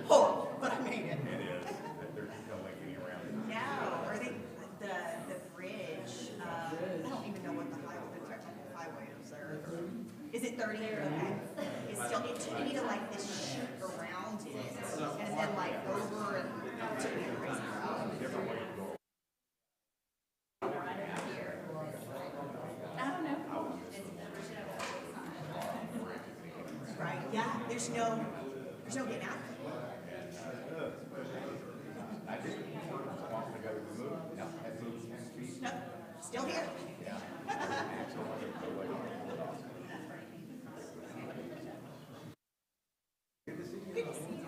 horrible, but I made it. It is. There's no way getting around it. No, or the bridge, I don't even know what the highway is there. Is it 30? Okay. It's still, it needed like this shoot around it, and then like over and it took me a crazy route. Different way to go. I don't know. Right, yeah, there's no getting out. I just want to go remove. No, that moves 10 feet. No, still here. Good to see you.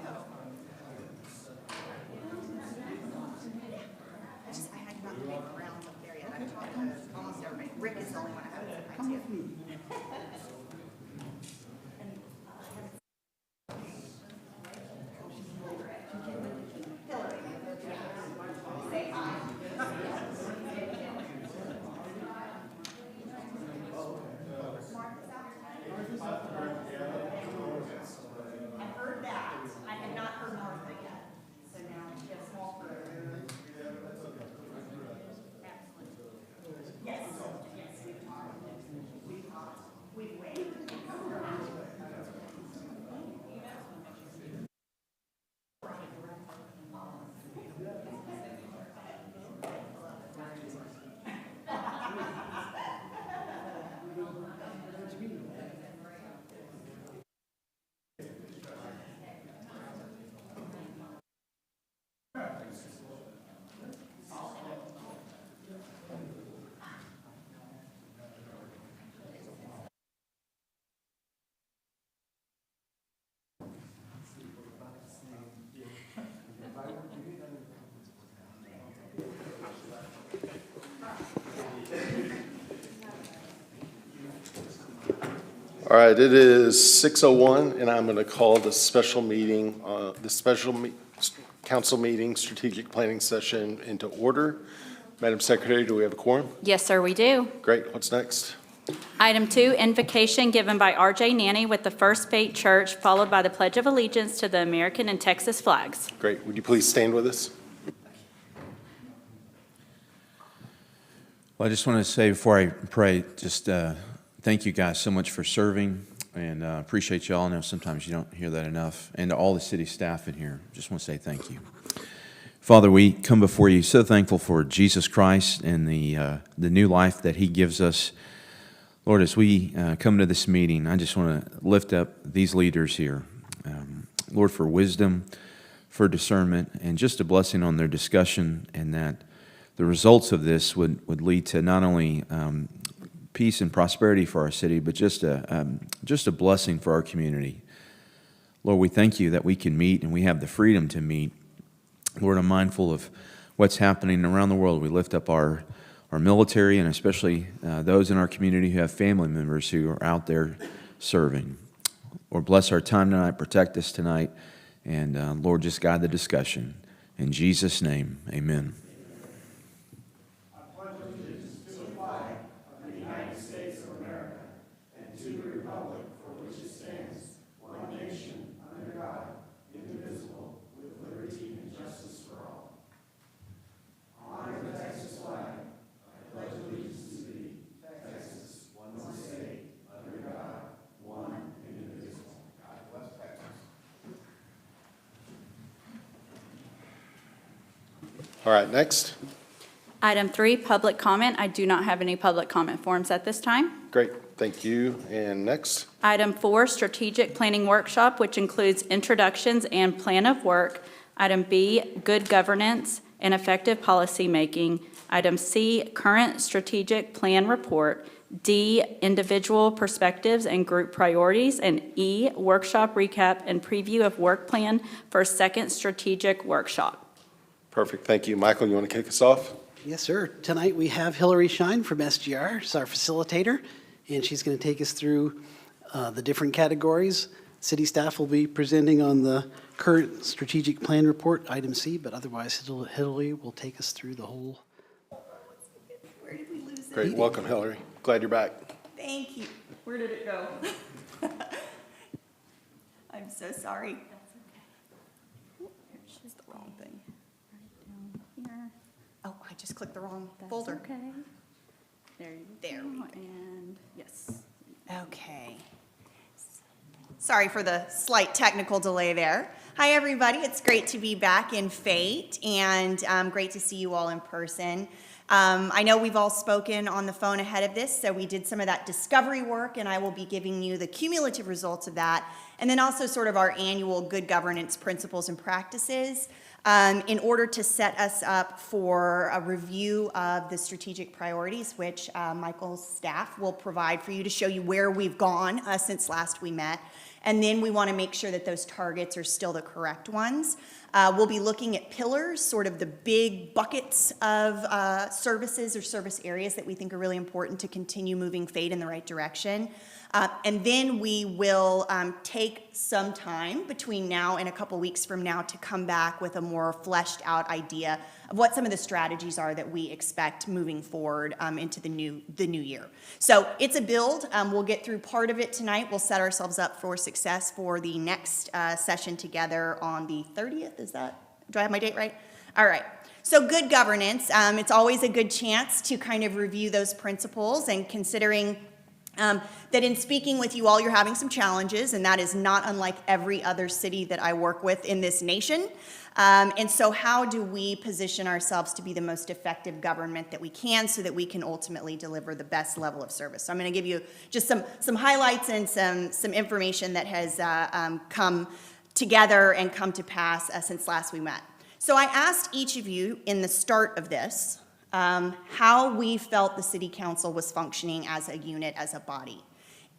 I had not been around up there yet. I've talked to almost everybody. Rick is the only one I haven't said hi to. I heard that. I had not heard Martha yet. So now she has small group. Yes. Yes, we wait. All right, it is 6:01, and I'm going to call the special meeting, council meeting, strategic planning session into order. Madam Secretary, do we have a quorum? Yes, sir, we do. Great, what's next? Item 2, invocation given by R.J. Nanny with the First Faith Church, followed by the Pledge of Allegiance to the American and Texas flags. Great, would you please stand with us? Well, I just want to say before I pray, just thank you guys so much for serving, and appreciate y'all. I know sometimes you don't hear that enough. And to all the city staff in here, just want to say thank you. Father, we come before you so thankful for Jesus Christ and the new life that he gives us. Lord, as we come to this meeting, I just want to lift up these leaders here. Lord, for wisdom, for discernment, and just a blessing on their discussion, and that the results of this would lead to not only peace and prosperity for our city, but just a blessing for our community. Lord, we thank you that we can meet and we have the freedom to meet. Lord, I'm mindful of what's happening around the world. We lift up our military, and especially those in our community who have family members who are out there serving. Lord, bless our time tonight, protect us tonight, and Lord, just guide the discussion. In Jesus' name, amen. All right, next. Item 3, public comment. I do not have any public comment forms at this time. Great, thank you. And next. Item 4, strategic planning workshop, which includes introductions and plan of work. Item B, good governance and effective policy making. Item C, current strategic plan report. D, individual perspectives and group priorities. And E, workshop recap and preview of work plan for second strategic workshop. Perfect, thank you. Michael, you want to kick us off? Yes, sir. Tonight we have Hillary Shine from SGR. She's our facilitator, and she's going to take us through the different categories. City staff will be presenting on the current strategic plan report, item C, but otherwise Hillary will take us through the whole. Where did we lose it? Great, welcome Hillary. Glad you're back. Thank you. Where did it go? I'm so sorry. wrong thing. Here. Oh, I just clicked the wrong That's folder. okay. There you There go. we go. And yes. Okay. Sorry for the slight technical delay there. Hi, everybody. It's great to be back in Fate, and great to see you all in person. I know we've all spoken on the phone ahead of this, so we did some of that discovery work, and I will be giving you the cumulative results of that, and then also sort of our annual good governance principles and practices in order to set us up for a review of the strategic priorities, which Michael's staff will provide for you to show you where we've gone since last we met. And then we want to make sure that those targets are still the correct ones. We'll be looking at pillars, sort of the big buckets of services or service areas that we think are really important to continue moving Fate in the right direction. And then we will take some time between now and a couple weeks from now to come back with a more fleshed out idea of what some of the strategies are that we expect moving forward into the new year. So it's a build. We'll get through part of it tonight. We'll set ourselves up for success for the next session together on the 30th. Do I have my date right? All right. So good governance. It's always a good chance to kind of review those principles, and considering that in speaking with you all, you're having some challenges, and that is not unlike every other city that I work with in this nation. And so how do we position ourselves to be the most effective government that we can so that we can ultimately deliver the best level of service? So I'm going to give you just some highlights and some information that has come together and come to pass since last we met. So I asked each of you in the start of this how we felt the city council was functioning as a unit, as a body.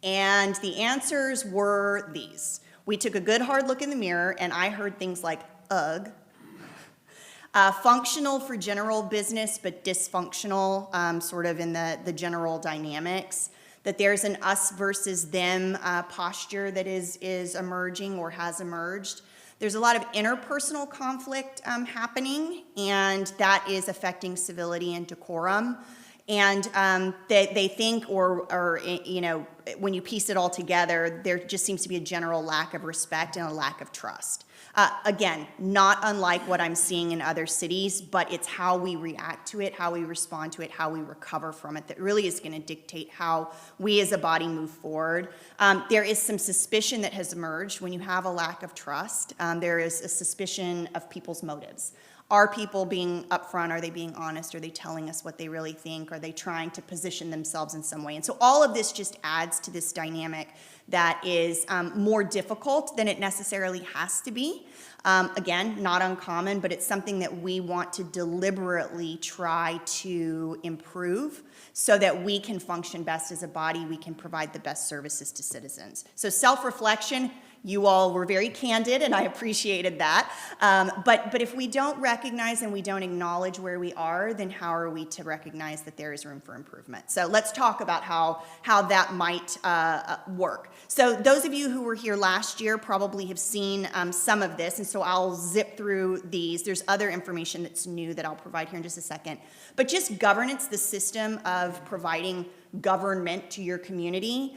And the answers were these. We took a good hard look in the mirror, and I heard things like, ugh. Functional for general business, but dysfunctional sort of in the general dynamics. That there's an us versus them posture that is emerging or has emerged. There's a lot of interpersonal conflict happening, and that is affecting civility and decorum. And they think, or you know, when you piece it all together, there just seems to be a general lack of respect and a lack of trust. Again, not unlike what I'm seeing in other cities, but it's how we react to it, how we respond to it, how we recover from it that really is going to dictate how we as a body move forward. There is some suspicion that has emerged when you have a lack of trust. There is a suspicion of people's motives. Are people being upfront? Are they being honest? Are they telling us what they really think? Are they trying to position themselves in some way? And so all of this just adds to this dynamic that is more difficult than it necessarily has to be. Again, not uncommon, but it's something that we want to deliberately try to improve so that we can function best as a body, we can provide the best services to citizens. So self-reflection, you all were very candid, and I appreciated that. But if we don't recognize and we don't acknowledge where we are, then how are we to recognize that there is room for improvement? So let's talk about how that might work. So those of you who were here last year probably have seen some of this, and so I'll zip through these. There's other information that's new that I'll provide here in just a second. But just governance, the system of providing government to your community,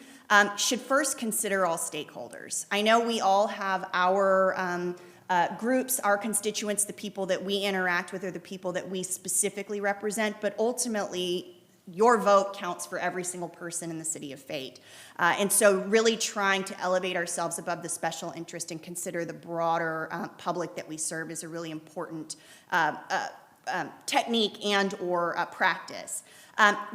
should first consider all stakeholders. I know we all have our groups, our constituents, the people that we interact with, or the people that we specifically represent, but ultimately, your vote counts for every single person in the city of Fate. And so really trying to elevate ourselves above the special interest and consider the broader public that we serve is a really important technique and or practice.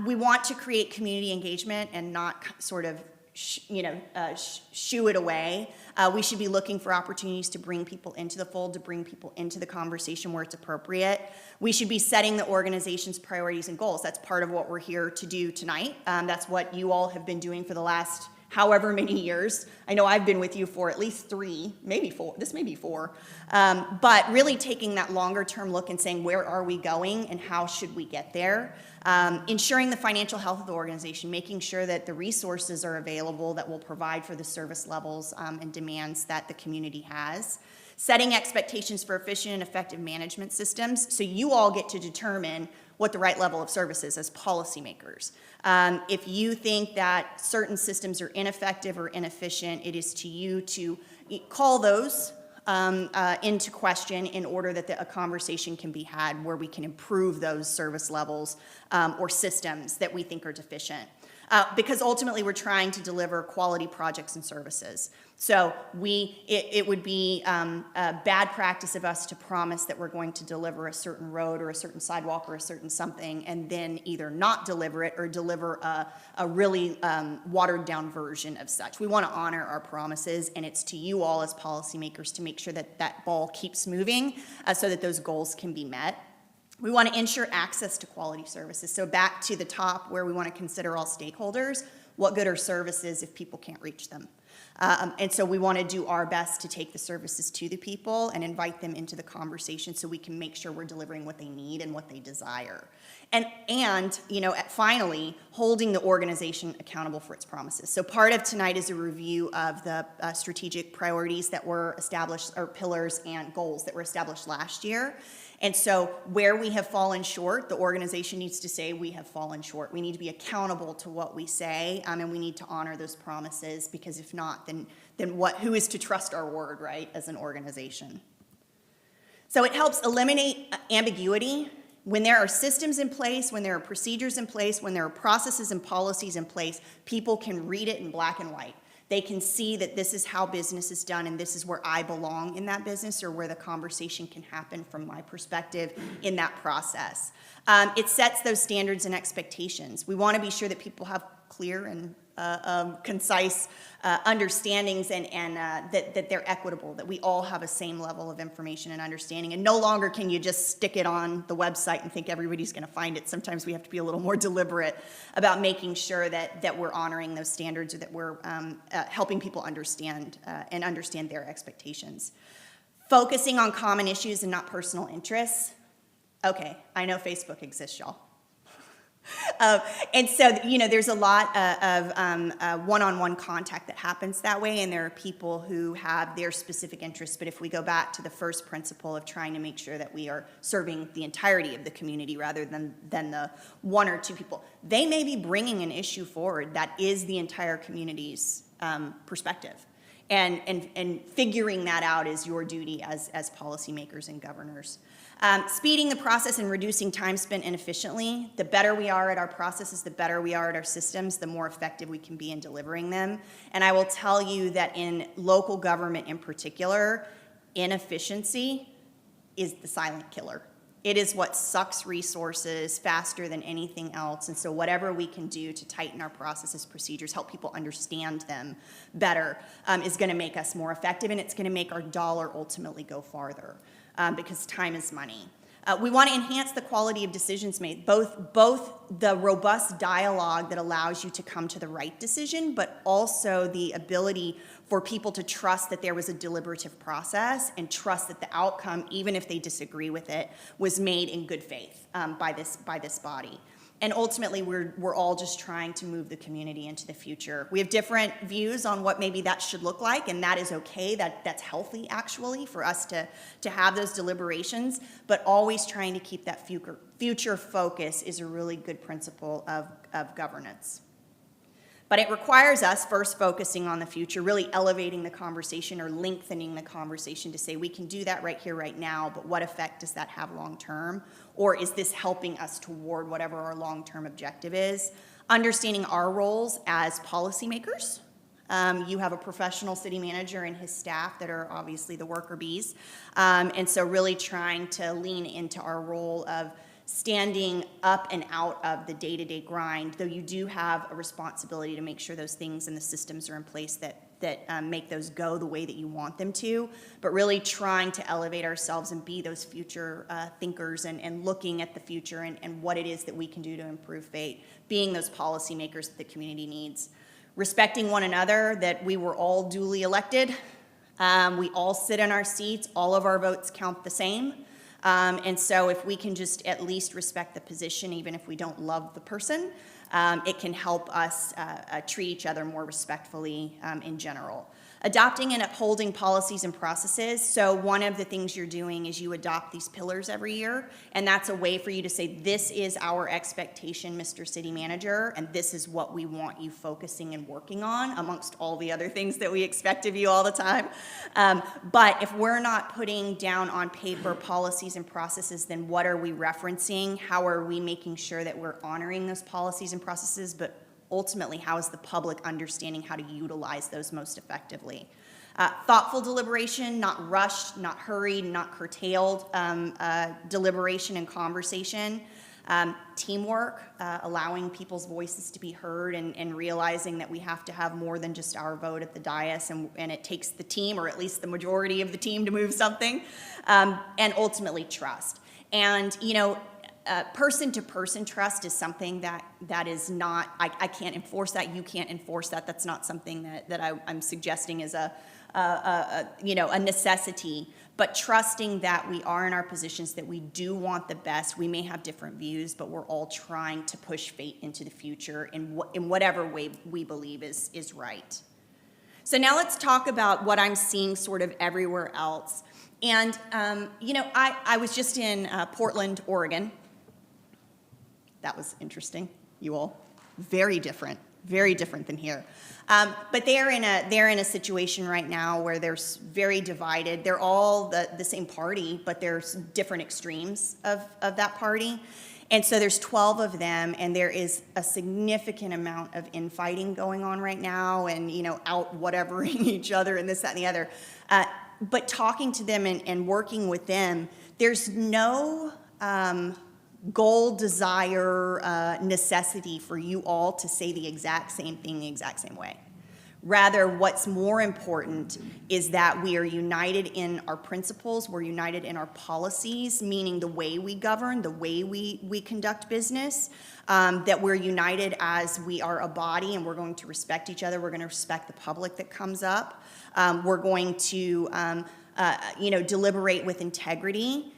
We want to create community engagement and not sort of shoo it away. We should be looking for opportunities to bring people into the fold, to bring people into the conversation where it's appropriate. We should be setting the organization's priorities and goals. That's part of what we're here to do tonight. That's what you all have been doing for the last however many years. I know I've been with you for at least 3, maybe 4. This may be 4. But really taking that longer term look and saying, where are we going and how should we get there? Ensuring the financial health of the organization, making sure that the resources are available that will provide for the service levels and demands that the community has. Setting expectations for efficient and effective management systems so you all get to determine what the right level of service is as policymakers. If you think that certain systems are ineffective or inefficient, it is to you to call those into question in order that a conversation can be had where we can improve those service levels or systems that we think are deficient. Because ultimately we're trying to deliver quality projects and services. So it would be a bad practice of us to promise that we're going to deliver a certain road or a certain sidewalk or a certain something and then either not deliver it or deliver a really watered down version of such. We want to honor our promises, and it's to you all as policymakers to make sure that that ball keeps moving so that those goals can be met. We want to ensure access to quality services. So back to the top where we want to consider all stakeholders, what good are services if people can't reach them? And so we want to do our best to take the services to the people and invite them into the conversation so we can make sure we're delivering what they need and what they desire. And finally, holding the organization accountable for its promises. So part of tonight is a review of the strategic priorities that were established, or pillars and goals that were established last year. And so where we have fallen short, the organization needs to say we have fallen short. We need to be accountable to what we say, and we need to honor those promises, because if not, then who is to trust our word, right, as an organization? So it helps eliminate ambiguity. When there are systems in place, when there are procedures in place, when there are processes and policies in place, people can read it in black and white. They can see that this is how business is done and this is where I belong in that business, or where the conversation can happen from my perspective in that process. It sets those standards and expectations. We want to be sure that people have clear and concise understandings and that they're equitable, that we all have a same level of information and understanding. And no longer can you just stick it on the website and think everybody's going to find it. Sometimes we have to be a little more deliberate about making sure that we're honoring those standards, or that we're helping people understand and understand their expectations. Focusing on common issues and not personal interests. Okay, I know Facebook exists, y'all. And so, there's a lot of one-on-one contact that happens that way, and there are people who have their specific interests. But if we go back to the first principle of trying to make sure that we are serving the entirety of the community rather than the one or two people, they may be bringing an issue forward that is the entire community's perspective. And figuring that out is your duty as policymakers and governors. Speeding the process and reducing time spent inefficiently. The better we are at our processes, the better we are at our systems, the more effective we can be in delivering them. And I will tell you that in local government in particular, inefficiency is the silent killer. It is what sucks resources faster than anything else. And so whatever we can do to tighten our processes, procedures, help people understand them better, is going to make us more effective, and it's going to make our dollar ultimately go farther, because time is money. We want to enhance the quality of decisions made, both the robust dialogue that allows you to come to the right decision, but also the ability for people to trust that there was a deliberative process and trust that the outcome, even if they disagree with it, was made in good faith by this body. And ultimately, we're all just trying to move the community into the future. We have different views on what maybe that should look like, and that is okay. That's healthy, actually, for us to have those deliberations. But always trying to keep that future focus is a really good principle of governance. But it requires us first focusing on the future, really elevating the conversation or lengthening the conversation to say we can do that right here, right now, but what effect does that have long term? Or is this helping us toward whatever our long-term objective is? Understanding our roles as policymakers. You have a professional city manager and his staff that are obviously the worker bees. And so really trying to lean into our role of standing up and out of the day-to-day grind, though you do have a responsibility to make sure those things and the systems are in place that make those go the way that you want them to, but really trying to elevate ourselves and be those future thinkers and looking at the future and what it is that we can do to improve fate, being those policymakers that the community needs. Respecting one another, that we were all duly elected. We all sit in our seats. All of our votes count the same. And so if we can just at least respect the position, even if we don't love the person, It can help us treat each other more respectfully in general. Adopting and upholding policies and processes. So one of the things you're doing is you adopt these pillars every year, and that's a way for you to say, this is our expectation, Mr. City Manager, and this is what we want you focusing and working on amongst all the other things that we expect of you all the time. But if we're not putting down on paper policies and processes, then what are we referencing? How are we making sure that we're honoring those policies and processes, but ultimately, how is the public understanding how to utilize those most effectively? Thoughtful deliberation, not rushed, not hurried, not curtailed deliberation and conversation. Teamwork, allowing people's voices to be heard and realizing that we have to have more than just our vote at the dais, and it takes the team, or at least the majority of the team, to move something. And ultimately, trust. And, person-to-person trust is something that is not, I can't enforce that, you can't enforce that. That's not something that I'm suggesting is a necessity. But trusting that we are in our positions, that we do want the best. We may have different views, but we're all trying to push fate into the future in whatever way we believe is right. So now let's talk about what I'm seeing sort of everywhere else. And, I was just in Portland, Oregon. That was interesting, you all. Very different than here. But they're in a situation right now where they're very divided. They're all the same party, but there's different extremes of that party. And so there's 12 of them, and there is a significant amount of infighting going on right now, and out whatevering each other and this, that, and the other. But talking to them and working with them, there's no goal, desire, necessity for you all to say the exact same thing the exact same way. Rather, what's more important is that we are united in our principles, we're united in our policies, meaning the way we govern, the way we conduct business, that we're united as we are a body, and we're going to respect each other, we're going to respect the public that comes up, we're going to deliberate with integrity,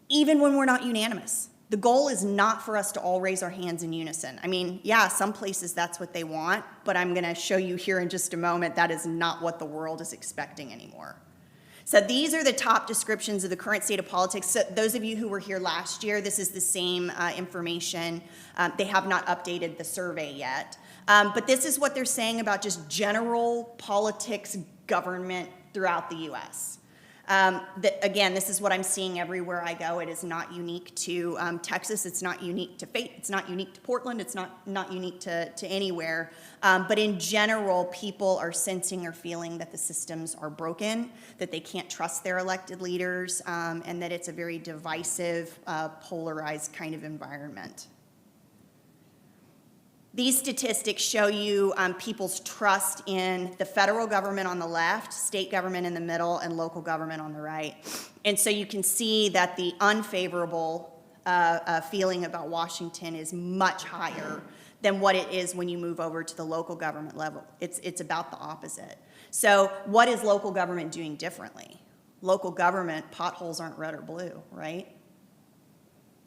even when we're not unanimous. The goal is not for us to all raise our hands in unison. I mean, yeah, some places that's what they want, but I'm going to show you here in just a moment that is not what the world is expecting anymore. So these are the top descriptions of the current state of politics. So those of you who were here last year, this is the same information. They have not updated the survey yet. But this is what they're saying about just general politics, government throughout the U.S. Again, this is what I'm seeing everywhere I go. It is not unique to Texas. It's not unique to Fate. It's not unique to Portland. It's not unique to anywhere. But in general, people are sensing or feeling that the systems are broken, that they can't trust their elected leaders, and that it's a very divisive, polarized kind of environment. These statistics show you people's trust in the federal government on the left, state government in the middle, and local government on the right. And so you can see that the unfavorable feeling about Washington is much higher than what it is when you move over to the local government level. It's about the opposite. So what is local government doing differently? Local government, potholes aren't red or blue, right?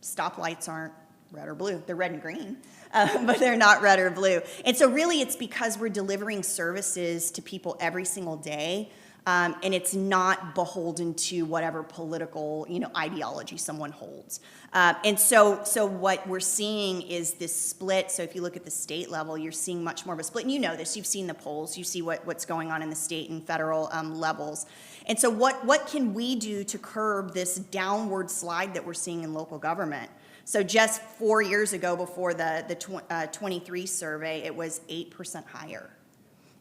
Stoplights aren't red or blue. They're red and green, but they're not red or blue. And so really it's because we're delivering services to people every single day, and it's not beholden to whatever political ideology someone holds. And so what we're seeing is this split. So if you look at the state level, you're seeing much more of a split. And you know this, you've seen the polls, you see what's going on in the state and federal levels. And so what can we do to curb this downward slide that we're seeing in local government? So just 4 years ago, before the 23 survey, it was 8% higher.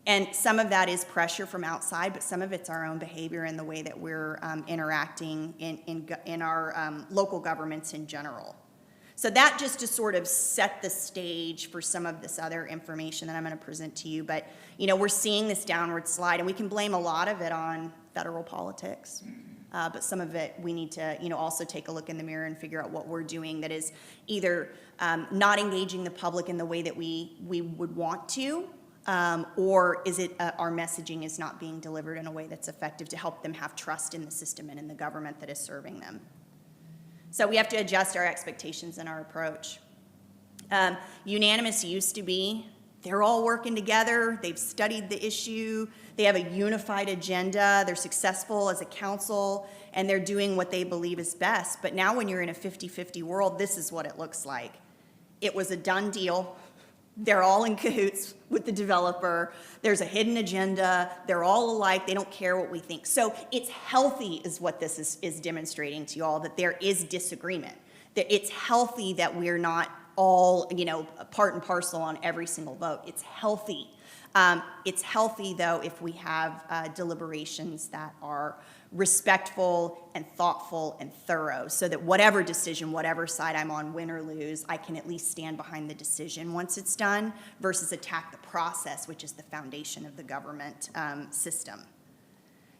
And some of that is pressure from outside, but some of it's our own behavior and the way that we're interacting in our local governments in general. So that just to sort of set the stage for some of this other information that I'm going to present to you. But, we're seeing this downward slide, and we can blame a lot of it on federal politics. But some of it we need to, also take a look in the mirror and figure out what we're doing that is either not engaging the public in the way that we would want to, or is it our messaging is not being delivered in a way that's effective to help them have trust in the system and in the government that is serving them. So we have to adjust our expectations and our approach. Unanimous used to be, they're all working together, they've studied the issue, they have a unified agenda, they're successful as a council, and they're doing what they believe is best. But now when you're in a 50-50 world, this is what it looks like. It was a done deal. They're all in cahoots with the developer. There's a hidden agenda. They're all alike. They don't care what we think. So it's healthy is what this is demonstrating to you all, that there is disagreement. That it's healthy that we're not all, part and parcel on every single vote. It's healthy. It's healthy, though, if we have deliberations that are respectful and thoughtful and thorough, so that whatever decision, whatever side I'm on, win or lose, I can at least stand behind the decision once it's done, versus attack the process, which is the foundation of the government system.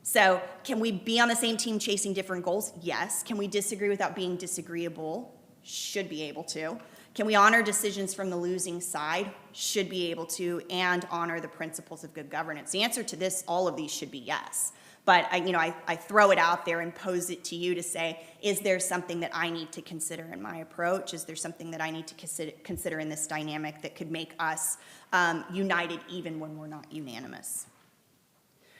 So can we be on the same team chasing different goals? Yes. Can we disagree without being disagreeable? Should be able to. Can we honor decisions from the losing side? Should be able to, and honor the principles of good governance. The answer to this, all of these should be yes. But I throw it out there and pose it to you to say, is there something that I need to consider in my approach? Is there something that I need to consider in this dynamic that could make us united even when we're not unanimous?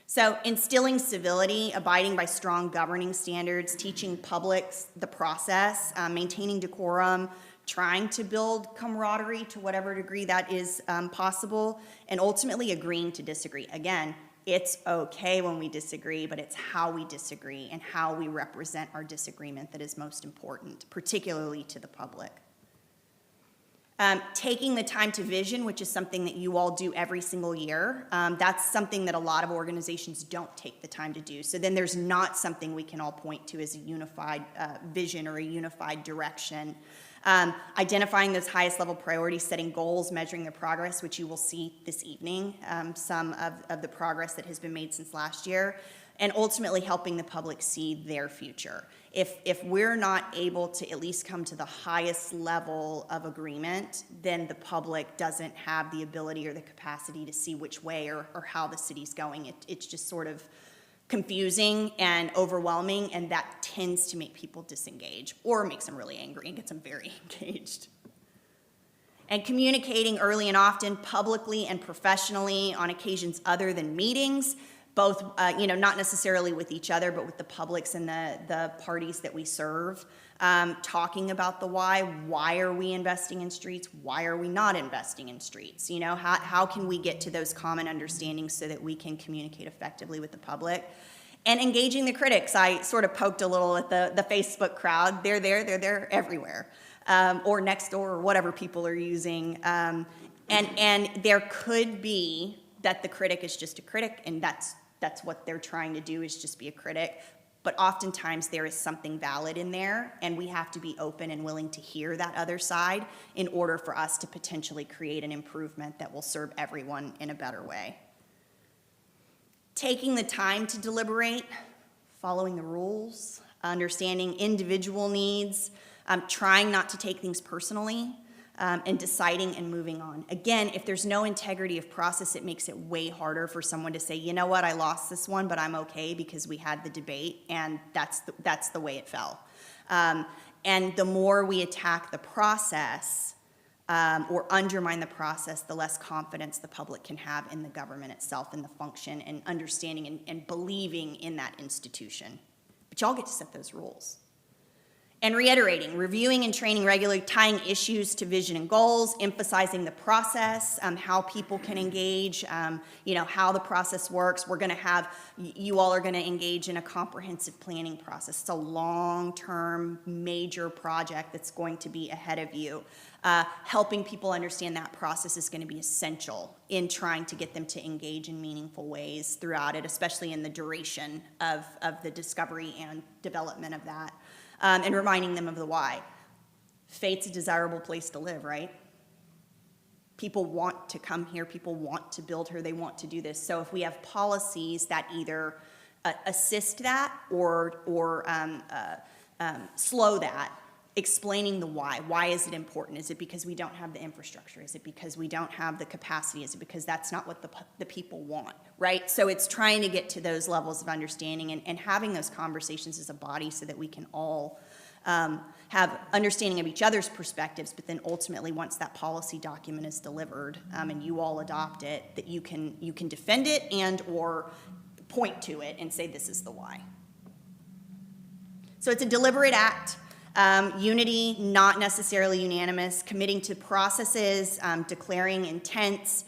So instilling civility, abiding by strong governing standards, teaching publics the process, maintaining decorum, trying to build camaraderie to whatever degree that is possible, and ultimately agreeing to disagree. Again, it's okay when we disagree, but it's how we disagree and how we represent our disagreement that is most important, particularly to the public. Taking the time to vision, which is something that you all do every single year. That's something that a lot of organizations don't take the time to do. So then there's not something we can all point to as a unified vision or a unified direction. Identifying those highest level priorities, setting goals, measuring their progress, which you will see this evening, some of the progress that has been made since last year, and ultimately helping the public see their future. If we're not able to at least come to the highest level of agreement, then the public doesn't have the ability or the capacity to see which way or how the city's going. It's just sort of confusing and overwhelming, and that tends to make people disengage or makes them really angry and gets them very engaged. And communicating early and often, publicly and professionally on occasions other than meetings, both, not necessarily with each other, but with the publics and the parties that we serve, talking about the why are we investing in streets, why are we not investing in streets, how can we get to those common understandings so that we can communicate effectively with the public, and engaging the critics. I sort of poked a little at the Facebook crowd. They're there everywhere, or next door, or whatever people are using, and there could be that the critic is just a critic, and that's what they're trying to do, is just be a critic. But oftentimes there is something valid in there, and we have to be open and willing to hear that other side in order for us to potentially create an improvement that will serve everyone in a better way. Taking the time to deliberate, following the rules, understanding individual needs, trying not to take things personally, and deciding and moving on. Again, if there's no integrity of process, it makes it way harder for someone to say, you know what, I lost this one, but I'm okay because we had the debate, and that's the way it fell. And the more we attack the process or undermine the process, the less confidence the public can have in the government itself and the function and understanding and believing in that institution. But y'all get to set those rules. And reiterating, reviewing and training regularly, tying issues to vision and goals, emphasizing the process, how people can engage, how the process works. We're gonna have, you all are gonna engage in a comprehensive planning process. It's a long-term, major project that's going to be ahead of you. Helping people understand that process is gonna be essential in trying to get them to engage in meaningful ways throughout it, especially in the duration of the discovery and development of that. And reminding them of the why. Fate's a desirable place to live, right? People want to come here, people want to build here, they want to do this. So if we have policies that either assist that or slow that, explaining the why. Why is it important? Is it because we don't have the infrastructure? Is it because we don't have the capacity? Is it because that's not what the people want, right? So it's trying to get to those levels of understanding and having those conversations as a body so that we can all have understanding of each other's perspectives, but then ultimately, once that policy document is delivered and you all adopt it, that you can defend it and or point to it and say this is the why. So it's a deliberate act. Unity, not necessarily unanimous, committing to processes, declaring intents,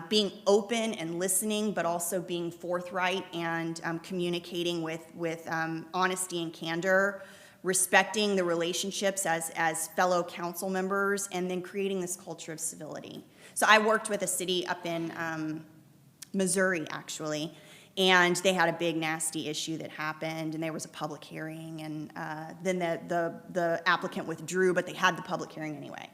being open and listening, but also being forthright and communicating with honesty and candor, respecting the relationships as fellow council members, and then creating this culture of civility. So I worked with a city up in Missouri, actually, and they had a big nasty issue that happened, and there was a public hearing, and then the applicant withdrew, but they had the public hearing anyway.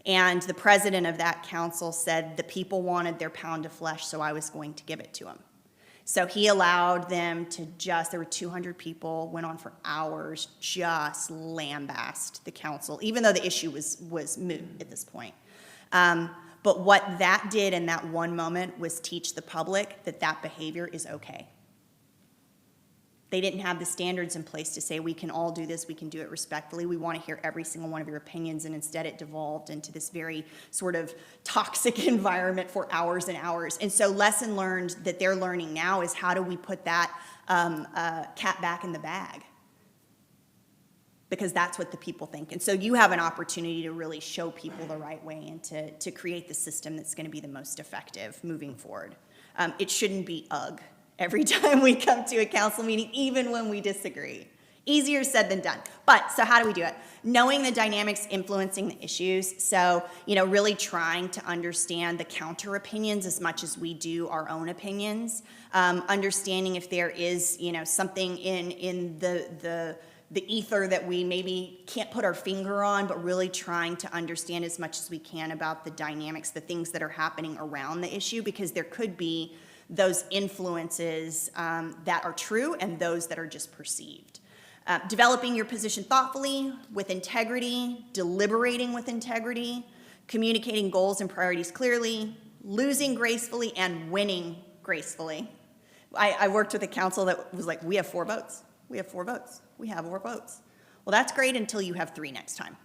And the president of that council said the people wanted their pound of flesh, so I was going to give it to them. So he allowed them to there were 200 people, went on for hours, just lambast the council, even though the issue was moot at this point. But what that did in that one moment was teach the public that behavior is okay. They didn't have the standards in place to say, we can all do this, we can do it respectfully, we want to hear every single one of your opinions, and instead it devolved into this very sort of toxic environment for hours and hours. And so lesson learned that they're learning now is how do we put that cat back in the bag? Because that's what the people think. And so you have an opportunity to really show people the right way and to create the system that's going to be the most effective moving forward. It shouldn't be ugh every time we come to a council meeting, even when we disagree. Easier said than done. But, so how do we do it? Knowing the dynamics influencing the issues. So, really trying to understand the counter opinions as much as we do our own opinions. Understanding if there is, something in the ether that we maybe can't put our finger on, but really trying to understand as much as we can about the dynamics, the things that are happening around the issue, because there could be those influences that are true and those that are just perceived. Developing your position thoughtfully, with integrity, deliberating with integrity, communicating goals and priorities clearly, losing gracefully and winning gracefully. I worked with a council that was like, we have 4 votes. We have 4 votes. We have 4 votes. Well, that's great until you have 3 next time.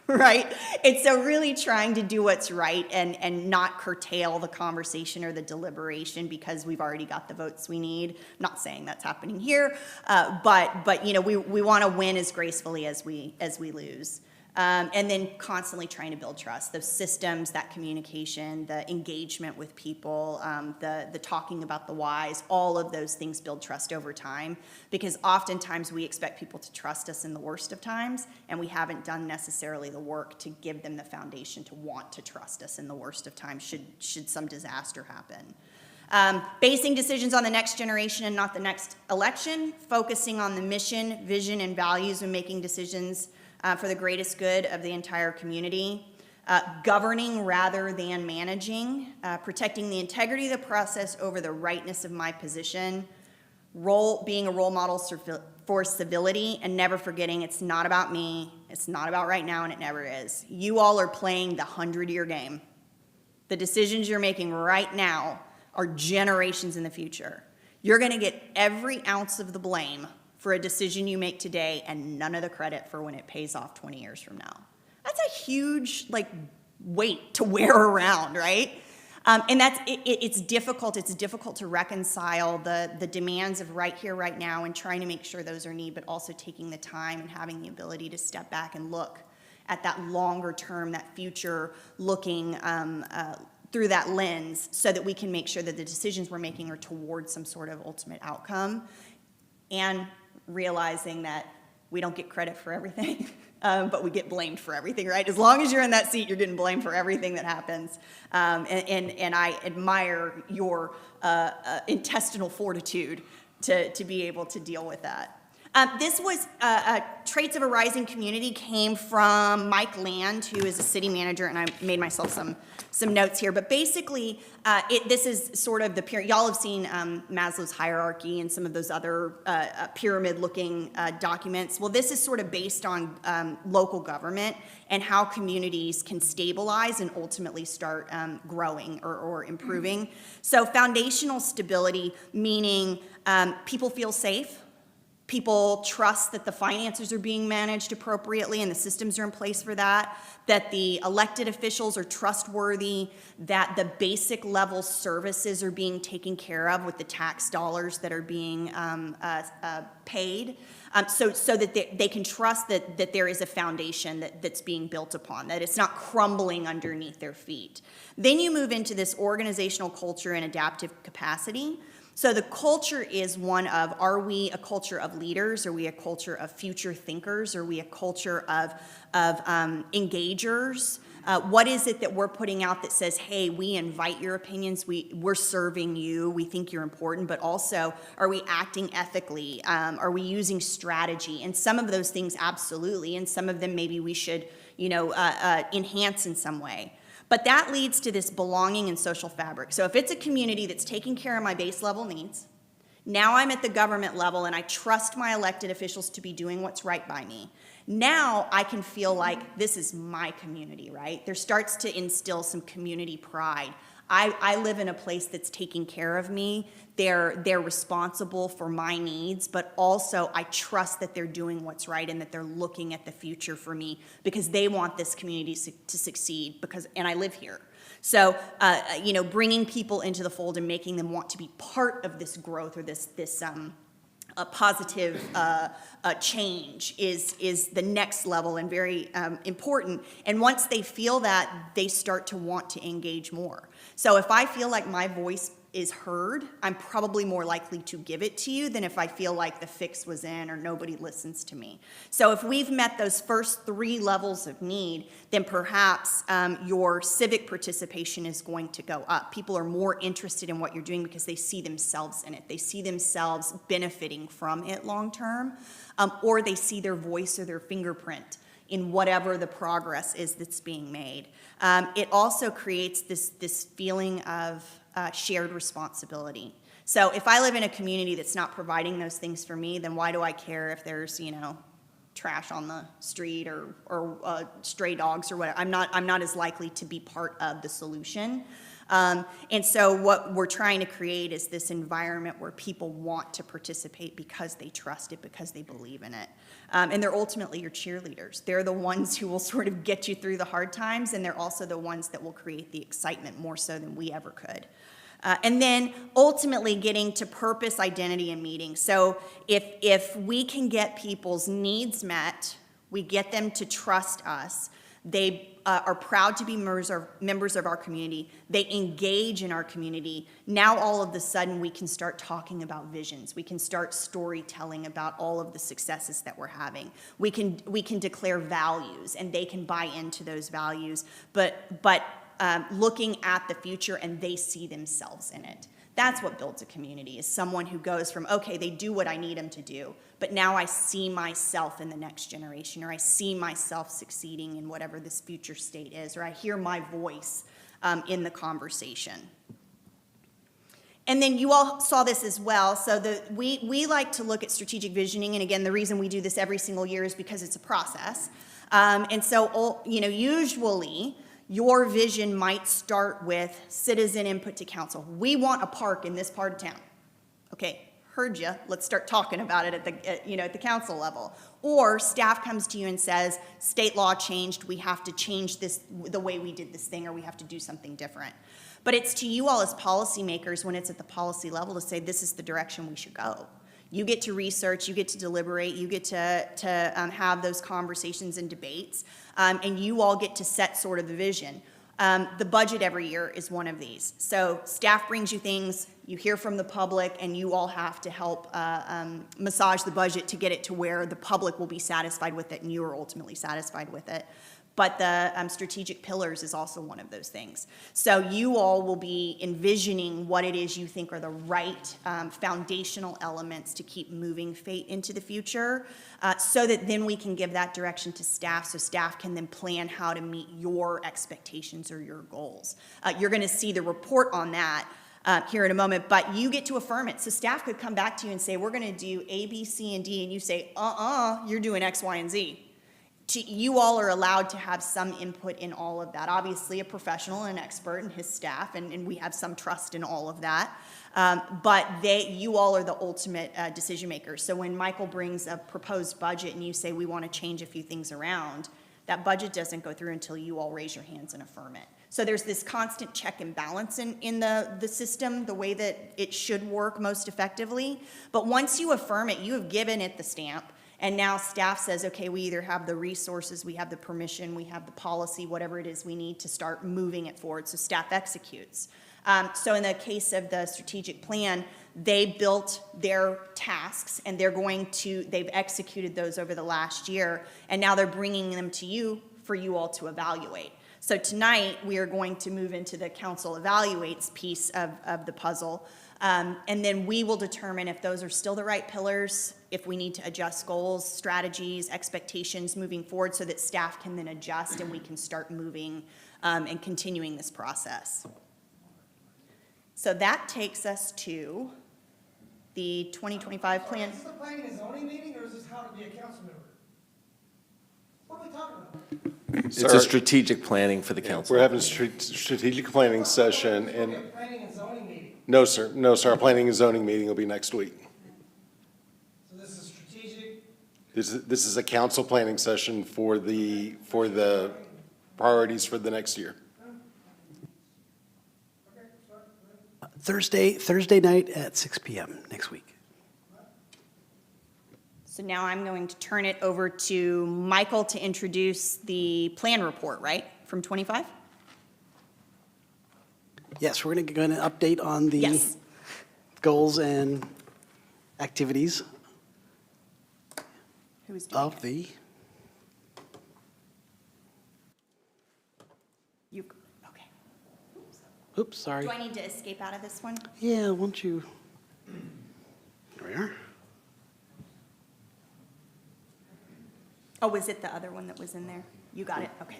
Right? And so really trying to do what's right and not curtail the conversation or the deliberation because we've already got the votes we need. I'm not saying that's happening here, but we want to win as gracefully as we lose. And then constantly trying to build trust. Those systems, that communication, the engagement with people, the talking about the whys, all of those things build trust over time, because oftentimes we expect people to trust us in the worst of times, and we haven't done necessarily the work to give them the foundation to want to trust us in the worst of times should some disaster happen. Basing decisions on the next generation and not the next election, focusing on the mission, vision, and values when making decisions for the greatest good of the entire community, governing rather than managing, protecting the integrity of the process over the rightness of my position, being a role model for civility, and never forgetting it's not about me, it's not about right now, and it never is. You all are playing the 100-year game. The decisions you're making right now are generations in the future. You're going to get every ounce of the blame for a decision you make today and none of the credit for when it pays off 20 years from now. That's a huge weight to wear around, right? And it's difficult. It's difficult to reconcile the demands of right here, right now, and trying to make sure those are needed, but also taking the time and having the ability to step back and look at that longer term, that future looking through that lens, so that we can make sure that the decisions we're making are towards some sort of ultimate outcome, and realizing that we don't get credit for everything, but we get blamed for everything, right? As long as you're in that seat, you're getting blamed for everything that happens. And I admire your intestinal fortitude to be able to deal with that. This was Traits of a Rising Community came from Mike Land, who is a city manager, and I made myself some notes here. But basically, this is sort of the pyramid. Y'all have seen Maslow's hierarchy and some of those other pyramid-looking documents. Well, this is sort of based on local government and how communities can stabilize and ultimately start growing or improving. So foundational stability, meaning people feel safe. People trust that the finances are being managed appropriately and the systems are in place for that, that the elected officials are trustworthy, that the basic level services are being taken care of with the tax dollars that are being paid, so that they can trust that there is a foundation that's being built upon, that it's not crumbling underneath their feet. Then you move into this organizational culture and adaptive capacity. So the culture is one of, are we a culture of leaders? Are we a culture of future thinkers? Are we a culture of engagers? What is it that we're putting out that says, hey, we invite your opinions, we're serving you, we think you're important, but also, are we acting ethically? Are we using strategy? And some of those things, absolutely, and some of them maybe we should, enhance in some way. But that leads to this belonging and social fabric. So if it's a community that's taking care of my base level needs, now I'm at the government level and I trust my elected officials to be doing what's right by me. Now I can feel like this is my community, right? There starts to instill some community pride. I live in a place that's taking care of me. They're responsible for my needs, but also I trust that they're doing what's right and that they're looking at the future for me because they want this community to succeed and I live here. So, bringing people into the fold and making them want to be part of this growth or this positive change is the next level and very important. And once they feel that, they start to want to engage more. So if I feel like my voice is heard, I'm probably more likely to give it to you than if I feel like the fix was in or nobody listens to me. So if we've met those first 3 levels of need, then perhaps your civic participation is going to go up. People are more interested in what you're doing because they see themselves in it. They see themselves benefiting from it long term, or they see their voice or their fingerprint in whatever the progress is that's being made. It also creates this feeling of shared responsibility. So if I live in a community that's not providing those things for me, then why do I care if there's, trash on the street or stray dogs or whatever? I'm not as likely to be part of the solution. And so what we're trying to create is this environment where people want to participate because they trust it, because they believe in it. And they're ultimately your cheerleaders. They're the ones who will sort of get you through the hard times, and they're also the ones that will create the excitement more so than we ever could. And then ultimately getting to purpose, identity, and meaning. So if we can get people's needs met, we get them to trust us, they are proud to be members of our community, they engage in our community, now all of a sudden we can start talking about visions. We can start storytelling about all of the successes that we're having. We can declare values, and they can buy into those values, but looking at the future and they see themselves in it. That's what builds a community, is someone who goes from, okay, they do what I need them to do, but now I see myself in the next generation, or I see myself succeeding in whatever this future state is, or I hear my voice in the conversation. And then you all saw this as well. So we like to look at strategic visioning, and again, the reason we do this every single year is because it's a process. And so, usually, your vision might start with citizen input to council. We want a park in this part of town. Okay, heard you. Let's start talking about it at the council level. Or staff comes to you and says, state law changed. We have to change the way we did this thing, or we have to do something different. But it's to you all as policymakers when it's at the policy level to say this is the direction we should go. You get to research, you get to deliberate, you get to have those conversations and debates, and you all get to set sort of the vision. The budget every year is one of these. So staff brings you things, you hear from the public, and you all have to help massage the budget to get it to where the public will be satisfied with it and you are ultimately satisfied with it. But the strategic pillars is also one of those things. So you all will be envisioning what it is you think are the right foundational elements to keep moving fate into the future, so that then we can give that direction to staff, so staff can then plan how to meet your expectations or your goals. You're going to see the report on that here in a moment, but you get to affirm it. So staff could come back to you and say, we're going to do A, B, C, and D, and you say, you're doing X, Y, and Z. You all are allowed to have some input in all of that. Obviously, a professional and an expert and his staff, and we have some trust in all of that. But you all are the ultimate decision makers. So when Michael brings a proposed budget and you say we want to change a few things around, that budget doesn't go through until you all raise your hands and affirm it. So there's this constant check and balance in the system, the way that it should work most effectively. But once you affirm it, you have given it the stamp. And now staff says, okay, we either have the resources, we have the permission, we have the policy, whatever it is we need to start moving it forward. So staff executes. So in the case of the strategic plan, they built their tasks and they've executed those over the last year. And now they're bringing them to you for you all to evaluate. So tonight, we are going to move into the council evaluates piece of the puzzle. And then we will determine if those are still the right pillars, if we need to adjust goals, strategies, expectations moving forward so that staff can then adjust and we can start moving and continuing this process. So that takes us to the 2025 plan. Is this the planning and zoning meeting, or is this how to be a council member? What are we talking about? It's a strategic planning for the council. We're having a strategic planning session, It's gonna and be a planning and zoning meeting. no, sir, our planning and zoning meeting will be next week. So this is strategic. This is a council planning session for the priorities for the next year. Thursday night at 6 p.m. next week. So now I'm going to turn it over to Michael to introduce the plan report, right, from 25? Yes, we're going to go in and update on the Yes. goals and activities Who is doing of it? the, You, okay. oops, sorry. Do I need to escape out of this one? Yeah, won't you? There we are. Oh, was it the other one that was in there? You got it, okay.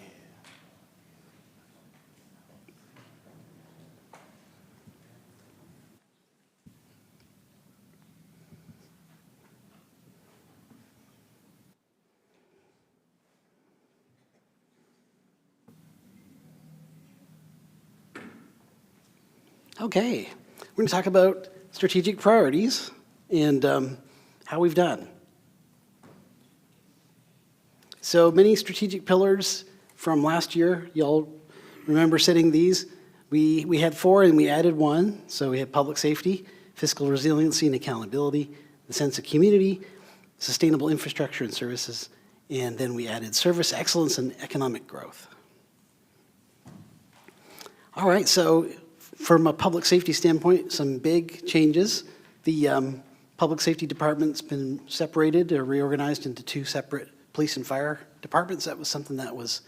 Okay, we're going to talk about strategic priorities and how we've done. So many strategic pillars from last year. Y'all remember setting these? We had 4 and we added 1. So we had public safety, fiscal resiliency and accountability, the sense of community, sustainable infrastructure and services, and then we added service excellence and economic growth. All right, so from a public safety standpoint, some big changes. The public safety department's been separated or reorganized into 2 separate police and fire departments. That was something that was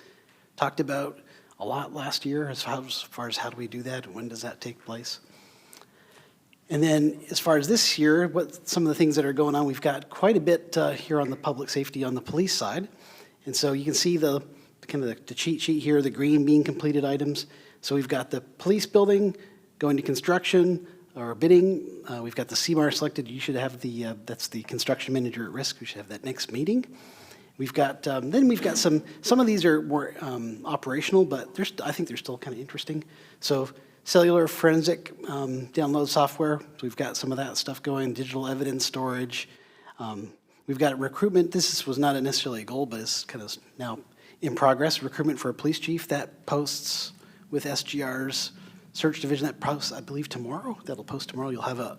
talked about a lot last year as far as how do we do that and when does that take place. And then as far as this year, what some of the things that are going on, we've got quite a bit here on the public safety on the police side. And so you can see the cheat sheet here, the green being completed items. So we've got the police building going to construction or bidding. We've got the CMAR selected. You should have that's the construction manager at risk. We should have that next meeting. We've got, then we've got some of these are more operational, but I think they're still kind of interesting. So cellular forensic download software, so we've got some of that stuff going, digital evidence storage. We've got recruitment. This was not necessarily a goal, but it's kind of now in progress. Recruitment for a police chief, that posts with SGR's search division. That posts, I believe, tomorrow. That'll post tomorrow. You'll have a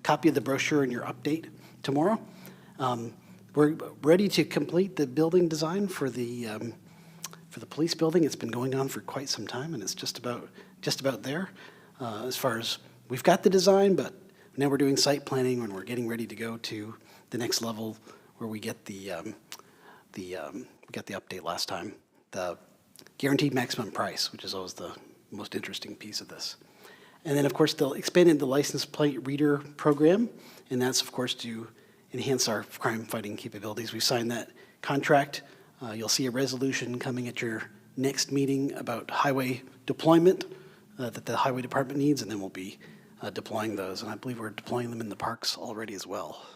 copy of the brochure in your update tomorrow. We're ready to complete the building design for the police building. It's been going on for quite some time, and it's just about there. As far as we've got the design, but now we're doing site planning and we're getting ready to go to the next level where we get we got the update last time, the guaranteed maximum price, which is always the most interesting piece of this. And then, of course, they'll expanded the license plate reader program, and that's, of course, to enhance our crime-fighting capabilities. We've signed that contract. You'll see a resolution coming at your next meeting about highway deployment that the highway department needs, and then we'll be deploying those. And I believe we're deploying them in the parks already as well.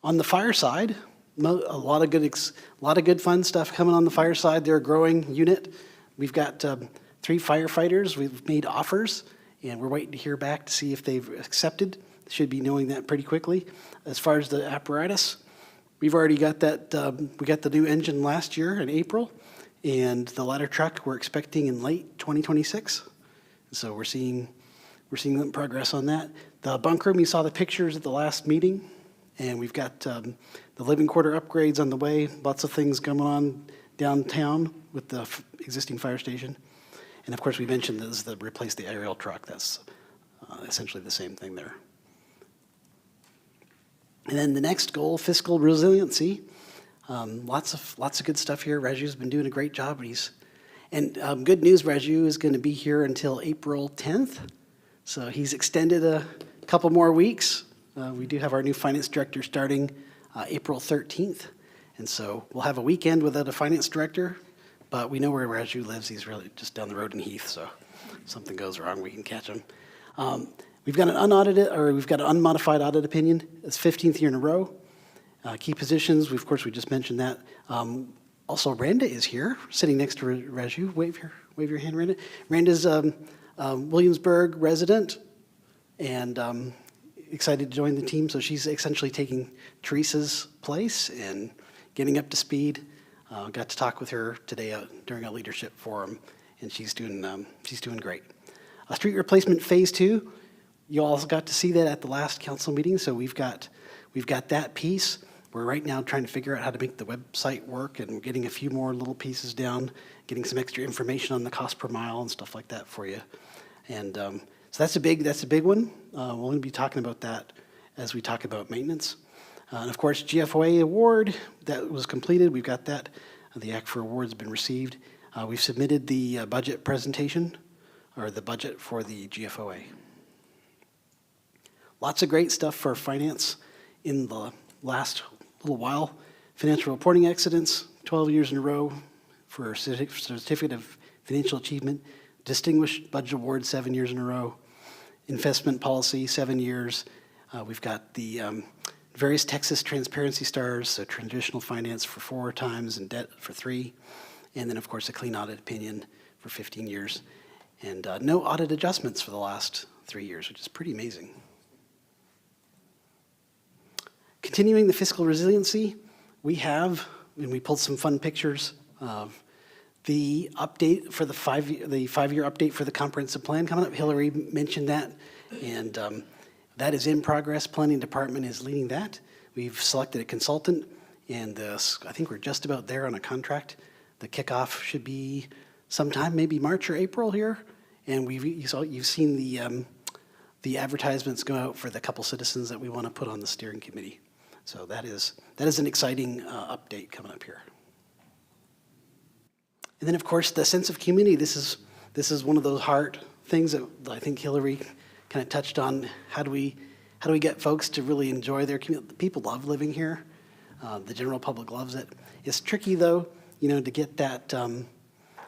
On the fire side, a lot of good fun stuff coming on the fire side. They're a growing unit. We've got 3 firefighters. We've made offers, and we're waiting to hear back to see if they've accepted. Should be knowing that pretty quickly. As far as the apparatus, we've already got that, we got the new engine last year in April, and the ladder truck we're expecting in late 2026. So we're seeing progress on that. The bunk room, you saw the pictures at the last meeting, and we've got the living quarter upgrades on the way. Lots of things going on downtown with the existing fire station. And of course, we mentioned this, the replace the aerial truck. That's essentially the same thing there. And then the next goal, fiscal resiliency. Lots of good stuff here. Reju's been doing a great job. Good news, Reju is going to be here until April 10th. So he's extended a couple more weeks. We do have our new finance director starting April 13th. And so we'll have a weekend without a finance director, but we know where Reju lives. He's really just down the road in Heath, so if something goes wrong, we can catch him. We've got an unmodified audit opinion. It's 15th year in a row. Key positions, of course, we just mentioned that. Also, Randa is here, sitting next to Reju. Wave your hand, Randa. Randa's Williamsburg resident and excited to join the team. So she's essentially taking Teresa's place and getting up to speed. Got to talk with her today during a leadership forum, and she's doing great. Street replacement phase 2. You all got to see that at the last council meeting, so we've got that piece. We're right now trying to figure out how to make the website work, and we're getting a few more little pieces down, getting some extra information on the cost per mile and stuff like that for you. And so that's a big one. We're going to be talking about that as we talk about maintenance. And of course, GFOA award, that was completed. We've got that. The Act for Awards has been received. We've submitted the budget presentation, or the budget for the GFOA. Lots of great stuff for finance in the last little while. Financial reporting excellence, 12 years in a row for Certificate of Financial Achievement. Distinguished Budget Award, 7 years in a row. Investment Policy, 7 years. We've got the various Texas Transparency Stars, so traditional finance for 4 times and debt for 3. And then, of course, a clean audit opinion for 15 years. And no audit adjustments for the last 3 years, which is pretty amazing. Continuing the fiscal resiliency, we pulled some fun pictures of the update for the 5-year update for the comprehensive plan coming up. Hillary mentioned that, and that is in progress. Planning department is leading that. We've selected a consultant, and I think we're just about there on a contract. The kickoff should be sometime, maybe March or April here, and you've seen the advertisements go out for the couple citizens that we want to put on the steering committee. So that is an exciting update coming up here. And then, of course, the sense of community. This is one of those hard things that I think Hillary kind of touched on. How do we get folks to really enjoy their community? People love living here. The general public loves it. It's tricky, though, to get that.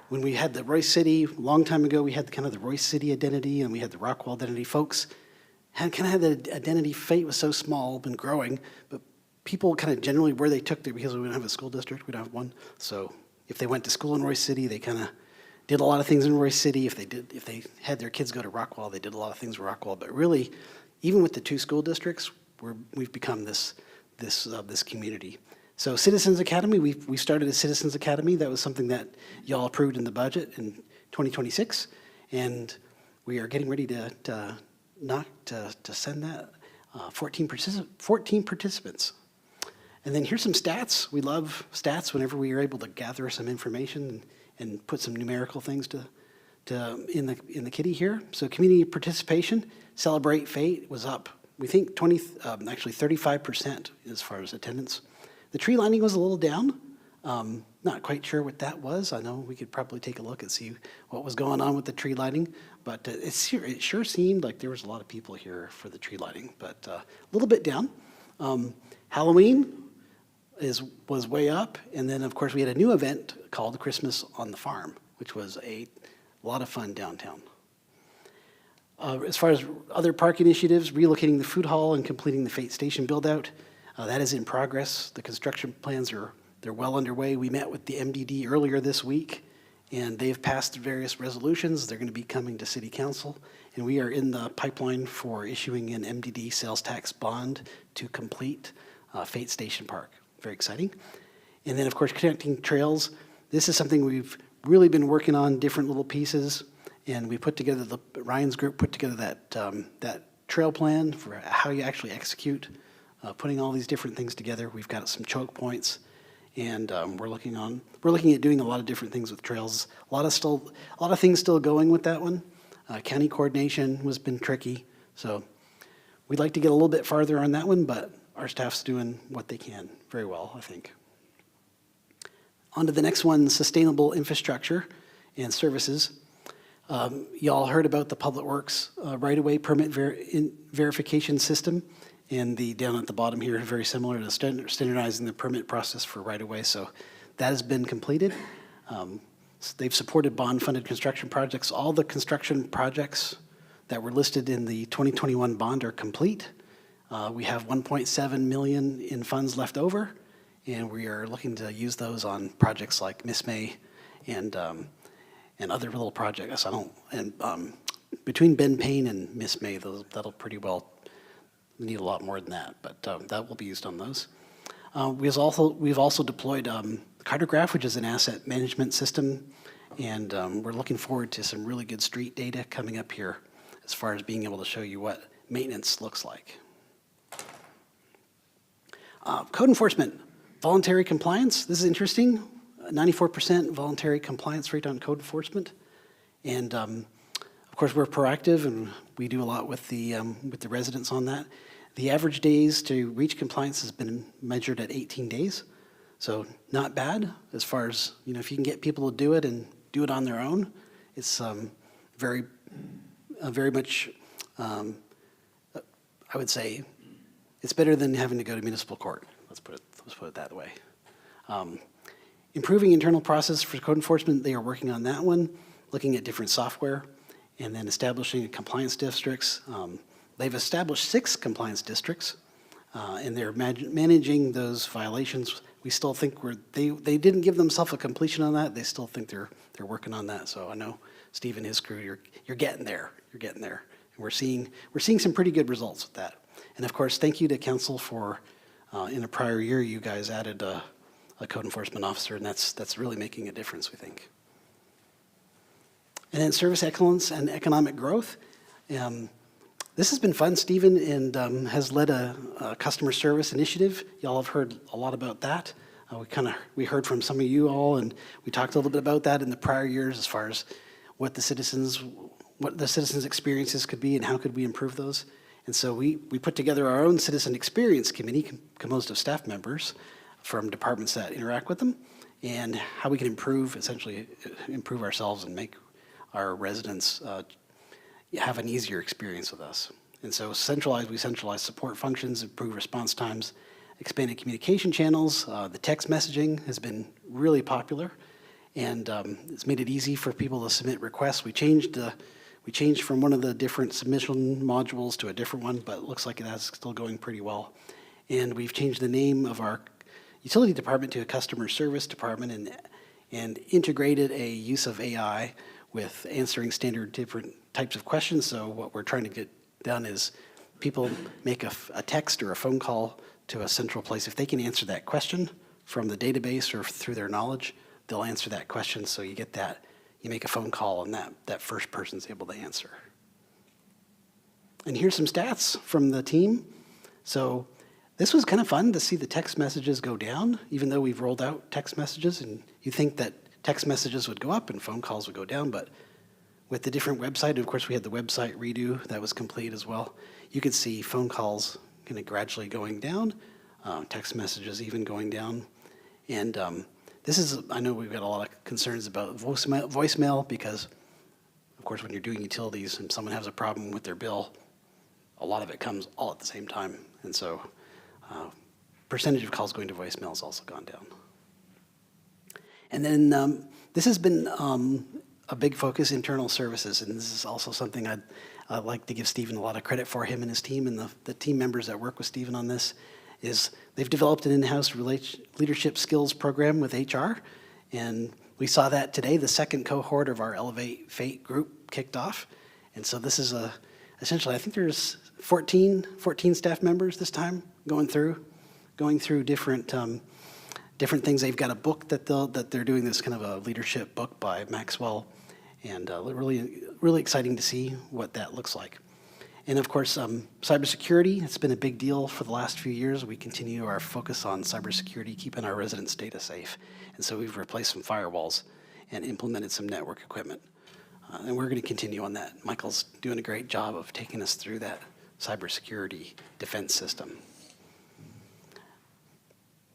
When we had the Royce City a long time ago, we had kind of the Royce City identity, and we had the Rockwell identity. Folks had the identity. Fate was so small, been growing, but people kind of generally where they took their, because we don't have a school district, we don't have one. So if they went to school in Royce City, they kind of did a lot of things in Royce City. If they had their kids go to Rockwell, they did a lot of things in Rockwell. But really, even with the 2 school districts, we've become this community. So Citizens Academy, we started a Citizens Academy. That was something that y'all approved in the budget in 2026, and we are getting ready to send that 14 participants. And then here's some stats. We love stats whenever we are able to gather some information and put some numerical things in the kitty here. So community participation, Celebrate Fate was up. We think 35% as far as attendance. The tree lining was a little down. Not quite sure what that was. I know we could probably take a look and see what was going on with the tree lighting, but it sure seemed like there was a lot of people here for the tree lighting, but a little bit down. Halloween was way up, and then of course we had a new event called Christmas on the Farm, which was a lot of fun downtown. As far as other park initiatives, relocating the food hall and completing the Fate Station build-out, that is in progress. The construction plans they're well underway. We met with the MDD earlier this week, and they've passed various resolutions. They're going to be coming to City Council, and we are in the pipeline for issuing an MDD sales tax bond to complete Fate Station Park. Very exciting. And then, of course, connecting trails. This is something we've really been working on, different little pieces, and we put together, Ryan's group put together that trail plan for how you actually execute, putting all these different things together. We've got some choke points, and we're looking at doing a lot of different things with trails. A lot of things still going with that one. County coordination has been tricky, so we'd like to get a little bit farther on that one, but our staff's doing what they can very well, I think. On to the next one, sustainable infrastructure and services. Y'all heard about the Public Works right-of-way permit verification system, and down at the bottom here, very similar to standardizing the permit process for right-of-way. So that has been completed. They've supported bond-funded construction projects. All the construction projects that were listed in the 2021 bond are complete. We have 1.7 million in funds left over, and we are looking to use those on projects like Miss May and other little projects. Between Ben Payne and Miss May, that'll pretty well need a lot more than that, but that will be used on those. We've also deployed Cartograph, which is an asset management system, and we're looking forward to some really good street data coming up here as far as being able to show you what maintenance looks like. Code enforcement, voluntary compliance. This is interesting. 94% voluntary compliance rate on code enforcement, and of course we're proactive and we do a lot with the residents on that. The average days to reach compliance has been measured at 18 days, so not bad as far as, if you can get people to do it and do it on their own. It's very much, I would say, it's better than having to go to municipal court. Let's put it that way. Improving internal process for code enforcement, they are working on that one, looking at different software, and then establishing compliance districts. They've established 6 compliance districts, and they're managing those violations. We still think they didn't give themselves a completion on that. They still think they're working on that. So I know Steve and his crew, you're getting there. You're getting there. And we're seeing some pretty good results with that. And of course, thank you to council for in a prior year you guys added a code enforcement officer, and that's really making a difference, we think. And then service excellence and economic growth. This has been fun. Stephen has led a customer service initiative. Y'all have heard a lot about that. We heard from some of you all, and we talked a little bit about that in the prior years as far as what the citizens' experiences could be and how could we improve those. And so we put together our own citizen experience committee composed of staff members from departments that interact with them, and how we can improve ourselves and make our residents have an easier experience with us. And so we centralize support functions, improve response times, expanded communication channels. The text messaging has been really popular, and it's made it easy for people to submit requests. We changed from one of the different submission modules to a different one, but it looks like it is still going pretty well. And we've changed the name of our utility department to a customer service department, and integrated a use of AI with answering standard different types of questions. So what we're trying to get done is people make a text or a phone call to a central place. If they can answer that question from the database or through their knowledge, they'll answer that question. So you get that, you make a phone call and that first person's able to answer. And here's some stats from the team. So this was kind of fun to see the text messages go down, even though we've rolled out text messages, and you think that text messages would go up and phone calls would go down, but with the different website, of course we had the website redo that was complete as well. You could see phone calls kind of gradually going down, text messages even going down. And I know we've got a lot of concerns about voicemail because, of course, when you're doing utilities and someone has a problem with their bill, a lot of it comes all at the same time. And so percentage of calls going to voicemail has also gone down. And then this has been a big focus, internal services, and this is also something I'd like to give Stephen a lot of credit for, him and his team, and the team members that work with Stephen on this, is they've developed an in-house leadership skills program with HR, and We saw that today, the second cohort of our Elevate Fate group kicked off. And so this is essentially, I think there's 14 staff members this time going through different things. They've got a book that they're doing, this kind of a leadership book by Maxwell, and really exciting to see what that looks like. And of course, cybersecurity, it's been a big deal for the last few years. We continue our focus on cybersecurity, keeping our residents' data safe. And so we've replaced some firewalls and implemented some network equipment. And we're going to continue on that. Michael's doing a great job of taking us through that cybersecurity defense system.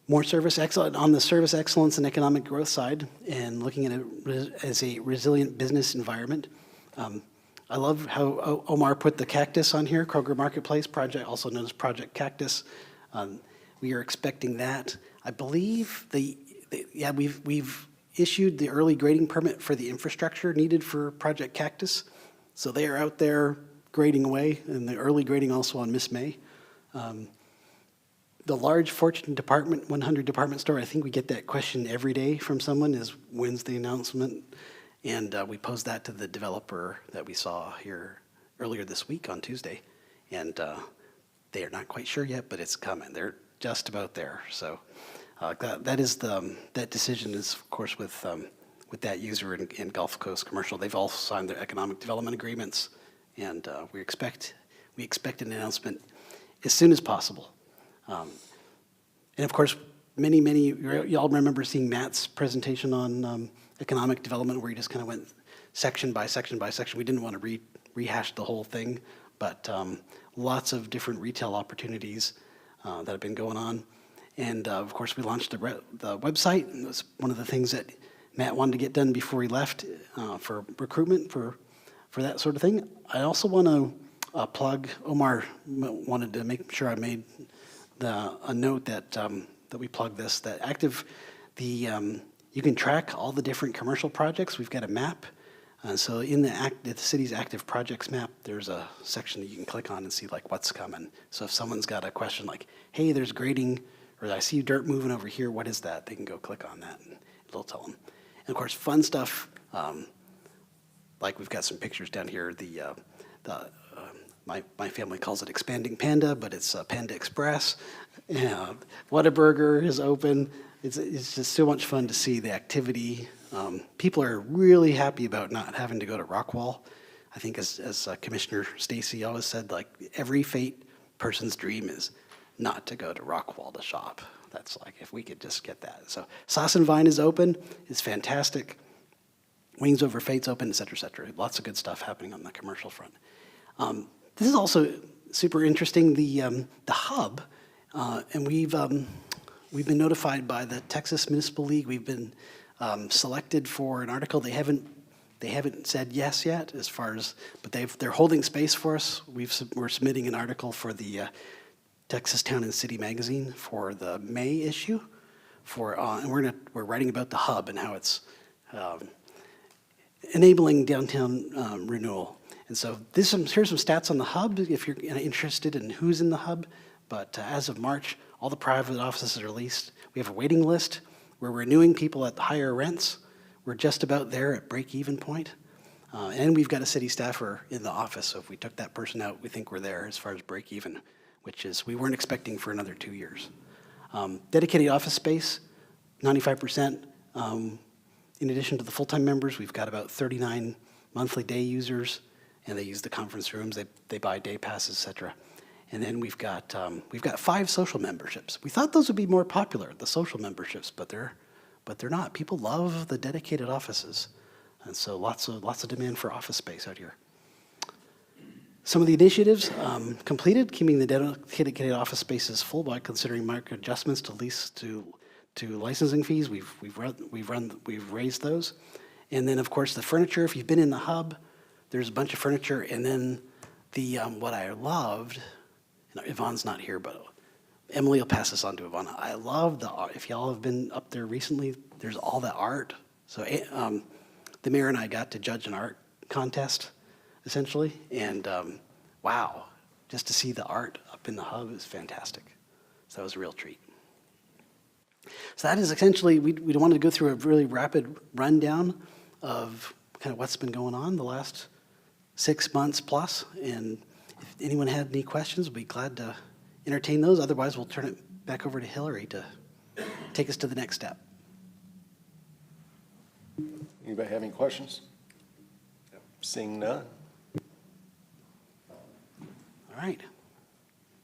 More service excellence on the service excellence and economic growth side, and looking at it as a resilient business environment. I love how Omar put the cactus on here, Kroger Marketplace project, also known as Project Cactus. We are expecting that. I believe we've issued the early grading permit for the infrastructure needed for Project Cactus. So they are out there grading away, and the early grading also on Miss May. The large Fortune 100 department store, I think we get that question every day from someone, is when's the announcement? And we posed that to the developer that we saw here earlier this week on Tuesday. And they are not quite sure yet, but it's coming. They're just about there. So that decision is, of course, with that user in Gulf Coast Commercial. They've all signed their economic development agreements, and we expect an announcement as soon as possible. And of course, many y'all remember seeing Matt's presentation on economic development, where he just kind of went section by section by section. We didn't want to rehash the whole thing, but lots of different retail opportunities that have been going on. And of course, we launched the website, and it was one of the things that Matt wanted to get done before he left for recruitment for that sort of thing. I also want to plug. Omar wanted to make sure I made a note that we plug this. You can track all the different commercial projects. We've got a map. So in the city's active projects map, there's a section that you can click on and see like what's coming. So if someone's got a question like, hey, there's grading, or I see dirt moving over here, what is that? They can go click on that and it'll tell them. And of course, fun stuff, like we've got some pictures down here. My family calls it Expanding Panda, but it's Panda Express. Whataburger is open. It's just so much fun to see the activity. People are really happy about not having to go to Rockwall. I think as Commissioner Stacy always said, like every Fate person's dream is not to go to Rockwall to shop. That's like, if we could just get that. So Sauce and Vine is open. It's fantastic. Wings Over Fate's open, et cetera, et cetera. Lots of good stuff happening on the commercial front. This is also super interesting, the hub, and we've been notified by the Texas Municipal League. We've been selected for an article. They haven't said yes yet, but they're holding space for us. We're submitting an article for the Texas Town and City magazine for the May issue, and we're writing about the hub and how it's enabling downtown renewal. And so here's some stats on the hub if you're interested in who's in the hub. But as of March, all the private offices are leased. We have a waiting list. We're renewing people at higher rents. We're just about there at break-even point. And we've got a city staffer in the office. So if we took that person out, we think we're there as far as break-even, which is we weren't expecting for another 2 years. Dedicated office space, 95%. In addition to the full-time members, we've got about 39 monthly day users, and they use the conference rooms. They buy day passes, et cetera. And then we've got 5 social memberships. We thought those would be more popular, the social memberships, but they're not. People love the dedicated offices, and so lots of demand for office space out here. Some of the initiatives completed, keeping the dedicated office spaces full by considering market adjustments to lease to licensing fees. We've raised those, and then of course the furniture. If you've been in the hub, there's a bunch of furniture, and then what I loved. Yvonne's not here, but Emily will pass this on to Yvonne. I love the art. If y'all have been up there recently, there's all that art. So the mayor and I got to judge an art contest, essentially, and wow, just to see the art up in the hub is fantastic. So that was a real treat. So that is essentially, we wanted to go through a really rapid rundown of kind of what's been going on the last 6 months plus. And if anyone had any questions, we'd be glad to entertain those. Otherwise, we'll turn it back over to Hillary to take us to the next step. Anybody have any questions? Seeing none. All right.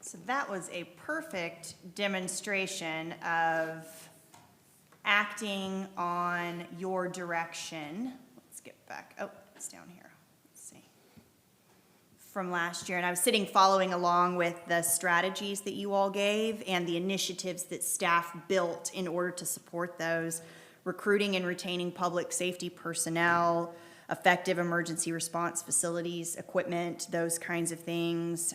So that was a perfect demonstration of acting on your direction. Let's get back. Oh, it's down here. Let's see. From last year. And I was sitting following along with the strategies that you all gave and the initiatives that staff built in order to support those. Recruiting and retaining public safety personnel, effective emergency response facilities, equipment, those kinds of things.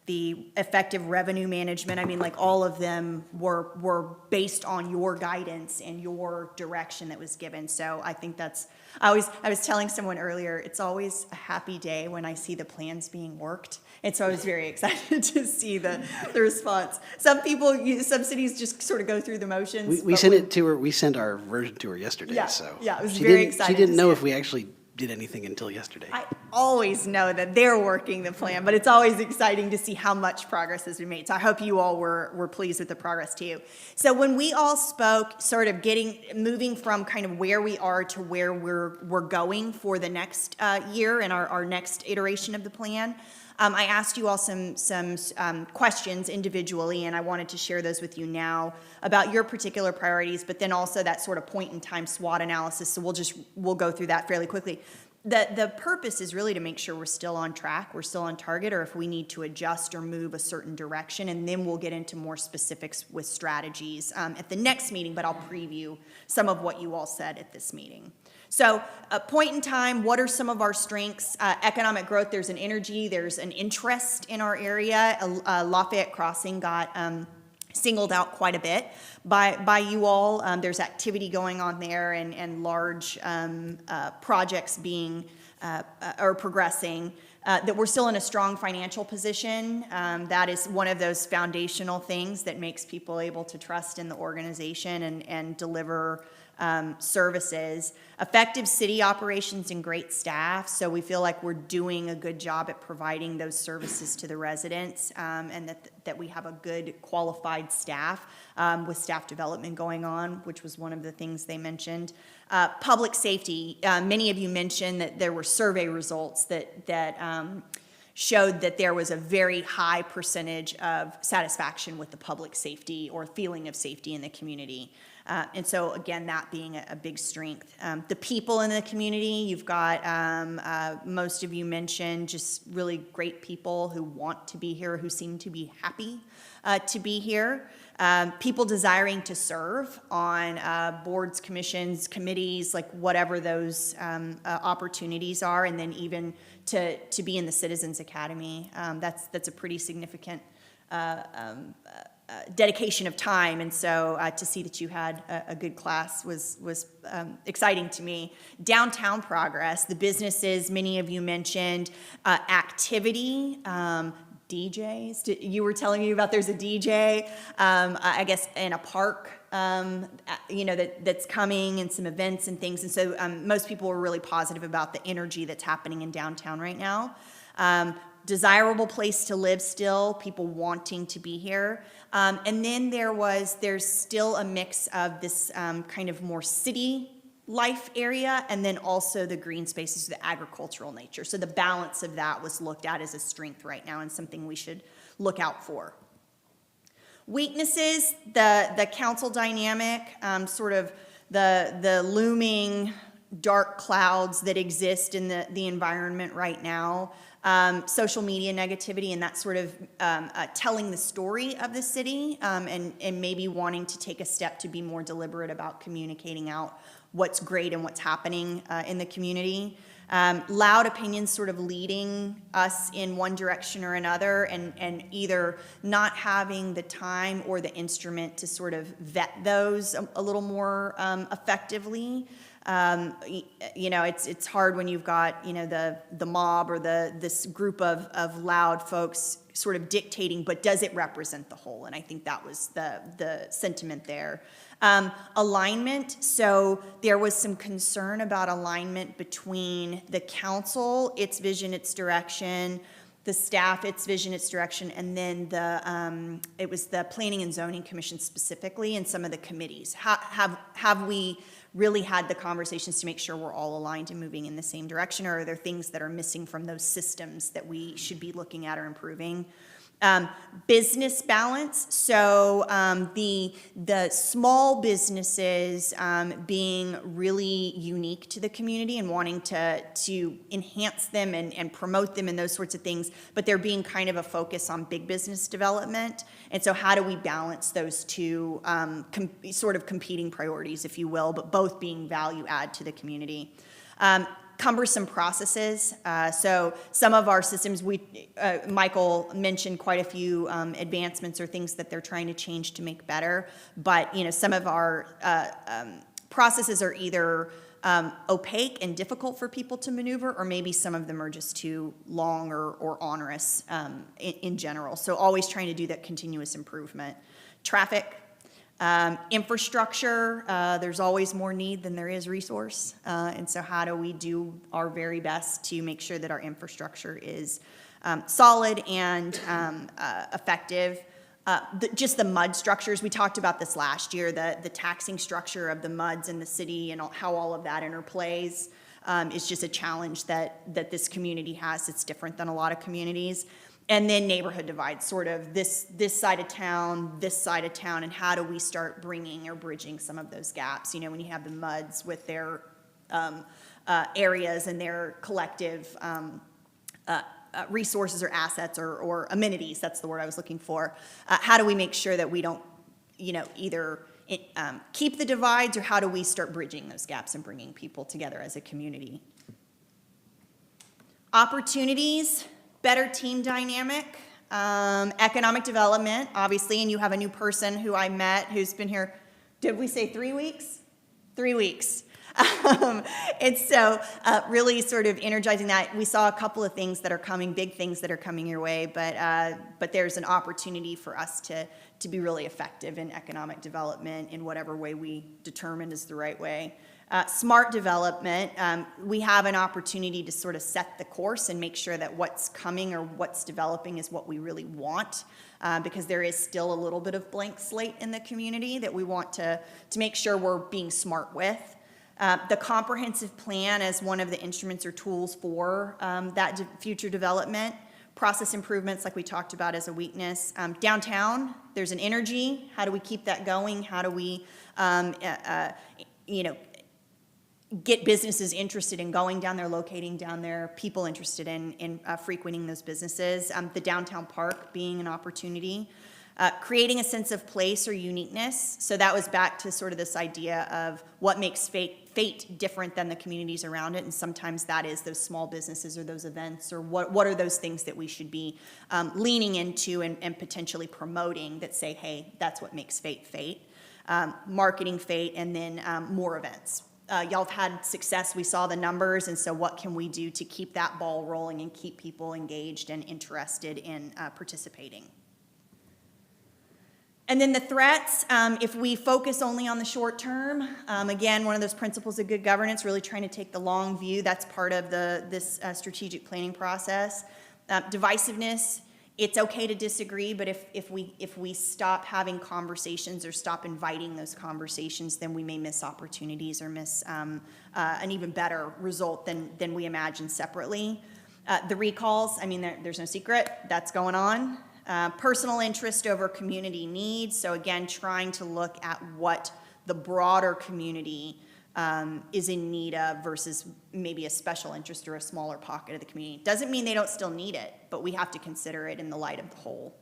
The effective revenue management, I mean, like all of them were based on your guidance and your direction that was given. So I think that's, I was telling someone earlier, it's always a happy day when I see the plans being worked. And so I was very excited to see the response. Some people, some cities just sort of go through the motions. We sent it to her, we sent our version to her yesterday, Yeah, so. yeah, I was she very didn't- excited She didn't to know see if it. we actually did anything until yesterday. I always know that they're working the plan, but it's always exciting to see how much progress has been made. So I hope you all were pleased with the progress too. So when we all spoke, sort of moving from kind of where we are to where we're going for the next year and our next iteration of the plan, I asked you all some questions individually, and I wanted to share those with you now about your particular priorities, but then also that sort of point in time SWOT analysis. So we'll go through that fairly quickly. The purpose is really to make sure we're still on track, we're still on target, or if we need to adjust or move a certain direction, and then we'll get into more specifics with strategies at the next meeting, but I'll preview some of what you all said at this meeting. So a point in time, what are some of our strengths? Economic growth, there's an energy, there's an interest in our area. Lafayette Crossing got singled out quite a bit by you all. There's activity going on there and large projects being or progressing. That we're still in a strong financial position. That is one of those foundational things that makes people able to trust in the organization and deliver services. Effective city operations and great staff. So we feel like we're doing a good job at providing those services to the residents, and that we have a good qualified staff with staff development going on, which was one of the things they mentioned. Public safety. Many of you mentioned that there were survey results that showed that there was a very high percentage of satisfaction with the public safety or feeling of safety in the community. And so, again, that being a big strength. The people in the community, you've got, most of you mentioned just really great people who want to be here, who seem to be happy to be here. People desiring to serve on boards, commissions, committees, like whatever those opportunities are, and then even to be in the Citizens Academy. That's a pretty significant dedication of time, and so to see that you had a good class was exciting to me. Downtown progress, the businesses, many of you mentioned, activity, DJs. You were telling me about there's a DJ, I guess, in a park, that's coming, and some events and things, and so most people were really positive about the energy that's happening in downtown right now. Desirable place to live still, people wanting to be here. And then there's still a mix of this kind of more city life area, and then also the green spaces, the agricultural nature. So the balance of that was looked at as a strength right now and something we should look out for. Weaknesses, the council dynamic, sort of the looming dark clouds that exist in the environment right now. Social media negativity and that sort of telling the story of the city, and maybe wanting to take a step to be more deliberate about communicating out what's great and what's happening in the community. Loud opinions sort of leading us in one direction or another, and either not having the time or the instrument to sort of vet those a little more effectively. It's hard when you've got, the mob or this group of loud folks sort of dictating, but does it represent the whole? And I think that was the sentiment there. Alignment, so there was some concern about alignment between the council, its vision, its direction, the staff, its vision, its direction, and then it was the Planning and Zoning Commission specifically and some of the committees. Have we really had the conversations to make sure we're all aligned and moving in the same direction, or are there things that are missing from those systems that we should be looking at or improving? Business balance, so the small businesses being really unique to the community and wanting to enhance them and promote them and those sorts of things, but there being kind of a focus on big business development. And so how do we balance those two sort of competing priorities, if you will, but both being value add to the community? Cumbersome processes. So some of our systems, Michael mentioned quite a few advancements or things that they're trying to change to make better. But some of our processes are either opaque and difficult for people to maneuver, or maybe some of them are just too long or onerous in general. So always trying to do that continuous improvement. Traffic. Infrastructure, there's always more need than there is resource. And so how do we do our very best to make sure that our infrastructure is solid and effective? Just the MUD structures, we talked about this last year, the taxing structure of the MUDs in the city and how all of that interplays is just a challenge that this community has. It's different than a lot of communities. And then neighborhood divide, sort of this side of town, and how do we start bringing or bridging some of those gaps? When you have the MUDs with their areas and their collective resources or assets or amenities, that's the word I was looking for. How do we make sure that we don't, either keep the divides, or how do we start bridging those gaps and bringing people together as a community? Opportunities. Better team dynamic, economic development, obviously, and you have a new person who I met who's been here, did we say 3 weeks? 3 weeks. And so really sort of energizing that. We saw a couple of things that are coming, big things that are coming your way, but there's an opportunity for us to be really effective in economic development in whatever way we determine is the right way. Smart development, we have an opportunity to sort of set the course and make sure that what's coming or what's developing is what we really want, because there is still a little bit of blank slate in the community that we want to make sure we're being smart with. The comprehensive plan as one of the instruments or tools for that future development. Process improvements, like we talked about, as a weakness. Downtown, there's an energy. How do we keep that going? How do we, get businesses interested in going down there, locating down there, people interested in frequenting those businesses. The downtown park being an opportunity. Creating a sense of place or uniqueness. So that was back to sort of this idea of what makes fate different than the communities around it. And sometimes that is those small businesses or those events, or what are those things that we should be leaning into and potentially promoting that say, hey, that's what makes fate. Marketing fate, and then more events. Y'all have had success, we saw the numbers, and so what can we do to keep that ball rolling and keep people engaged and interested in participating? And then the threats, if we focus only on the short term, again, one of those principles of good governance, really trying to take the long view, that's part of this strategic planning process. Divisiveness, it's okay to disagree, but if we stop having conversations or stop inviting those conversations, then we may miss opportunities or miss an even better result than we imagined separately. The recalls, there's no secret, that's going on. Personal interest over community needs, so again, trying to look at what the broader community is in need of versus maybe a special interest or a smaller pocket of the community. Doesn't mean they don't still need it, but we have to consider it in the light of the whole.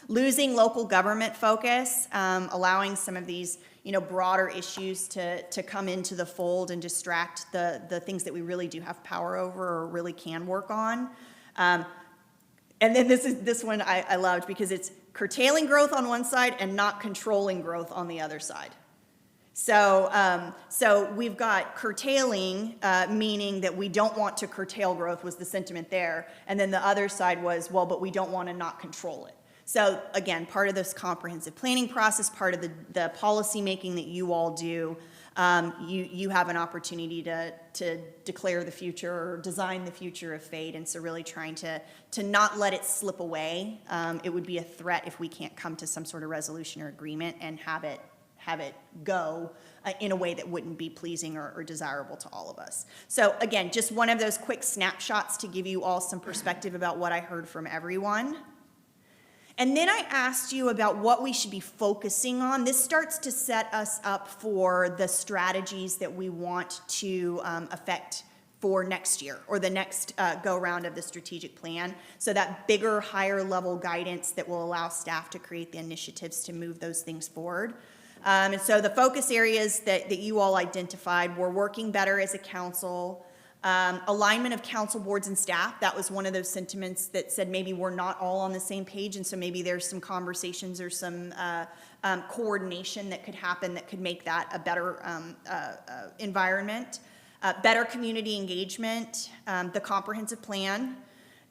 Losing local government focus, allowing some of these broader issues to come into the fold and distract the things that we really do have power over or really can work on. And then this one I loved, because it's curtailing growth on one side and not controlling growth on the other side. So we've got curtailing, meaning that we don't want to curtail growth was the sentiment there. And then the other side was, well, but we don't want to not control it. So again, part of this comprehensive planning process, part of the policy making that you all do, you have an opportunity to declare the future or design the future of fate. And so really trying to not let it slip away. It would be a threat if we can't come to some sort of resolution or agreement and have it go in a way that wouldn't be pleasing or desirable to all of us. So again, just one of those quick snapshots to give you all some perspective about what I heard from everyone. And then I asked you about what we should be focusing on. This starts to set us up for the strategies that we want to affect for next year or the next go-round of the strategic plan. So that bigger, higher level guidance that will allow staff to create the initiatives to move those things forward. And so the focus areas that you all identified were working better as a council, alignment of council boards and staff. That was one of those sentiments that said maybe we're not all on the same page, and so maybe there's some conversations or some coordination that could happen that could make that a better environment. Better community engagement, the comprehensive plan,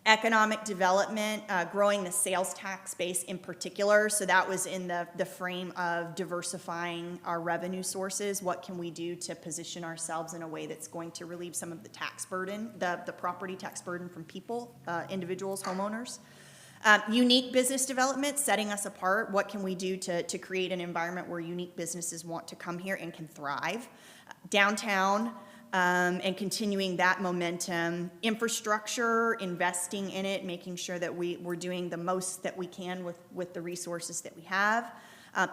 economic development, growing the sales tax base in particular. So that was in the frame of diversifying our revenue sources. What can we do to position ourselves in a way that's going to relieve some of the tax burden, the property tax burden from people, individuals, homeowners. Unique business development, setting us apart. What can we do to create an environment where unique businesses want to come here and can thrive? Downtown, and continuing that momentum, infrastructure, investing in it, making sure that we're doing the most that we can with the resources that we have,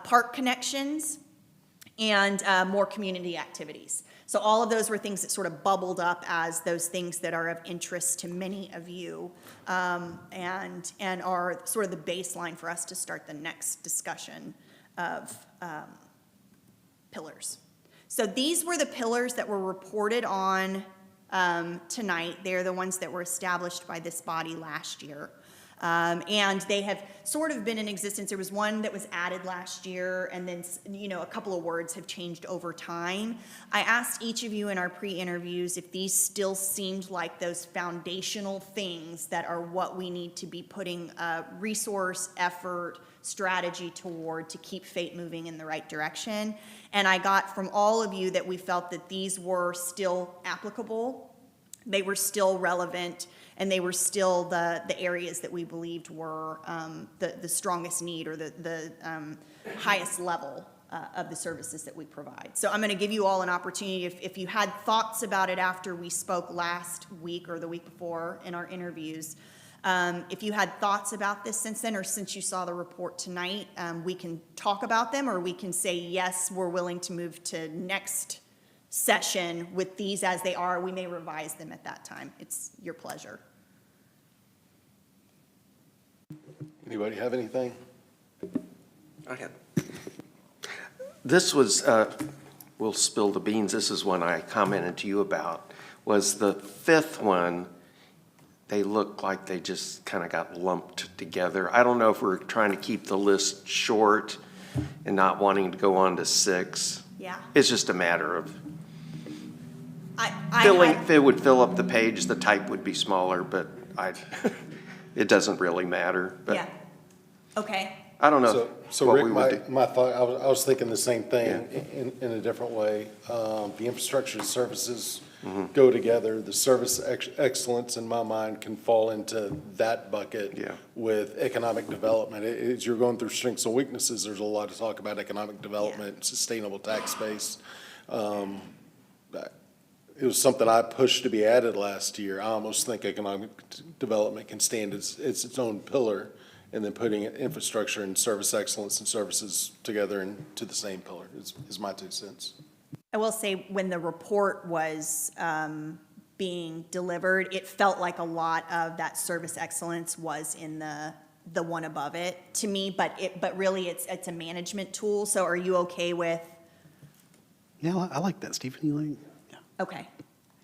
park connections, and more community activities. So all of those were things that sort of bubbled up as those things that are of interest to many of you, and are sort of the baseline for us to start the next discussion of pillars. So these were the pillars that were reported on tonight. They're the ones that were established by this body last year. And they have sort of been in existence. There was one that was added last year, and then, a couple of words have changed over time. I asked each of you in our pre-interviews if these still seemed like those foundational things that are what we need to be putting resource, effort, strategy toward to keep fate moving in the right direction. And I got from all of you that we felt that these were still applicable, they were still relevant, and they were still the areas that we believed were the strongest need or the highest level of the services that we provide. So I'm going to give you all an opportunity, if you had thoughts about it after we spoke last week or the week before in our interviews, if you had thoughts about this since then or since you saw the report tonight, we can talk about them, or we can say, yes, we're willing to move to next session with these as they are. We may revise them at that time. It's your pleasure. Anybody have anything? I have. This was, we'll spill the beans. This is one I commented to you about, was the fifth one. They look like they just kind of got lumped together. I don't know if we're trying to keep the list short and not wanting to go on to 6. Yeah. It's just a matter of filling. if it would fill up the page, the type would be smaller, but it doesn't really matter. But Yeah. Okay. I don't know So what Rick, we would do. my thought, I was thinking the same thing in a different way. The infrastructure and services go together. The service excellence, in my mind, can fall into that bucket with economic development. As you're going through strengths and weaknesses, there's a lot to talk about economic development, sustainable tax base. It was something I pushed to be added last year. I almost think economic development can stand as its own pillar, and then putting infrastructure and service excellence and services together into the same pillar is my 2 cents. I will say, when the report was being delivered, it felt like a lot of that service excellence was in the one above it to me, but really it's a management tool. So are you okay with? Yeah, I like that, Stephen. You like? Yeah. Okay.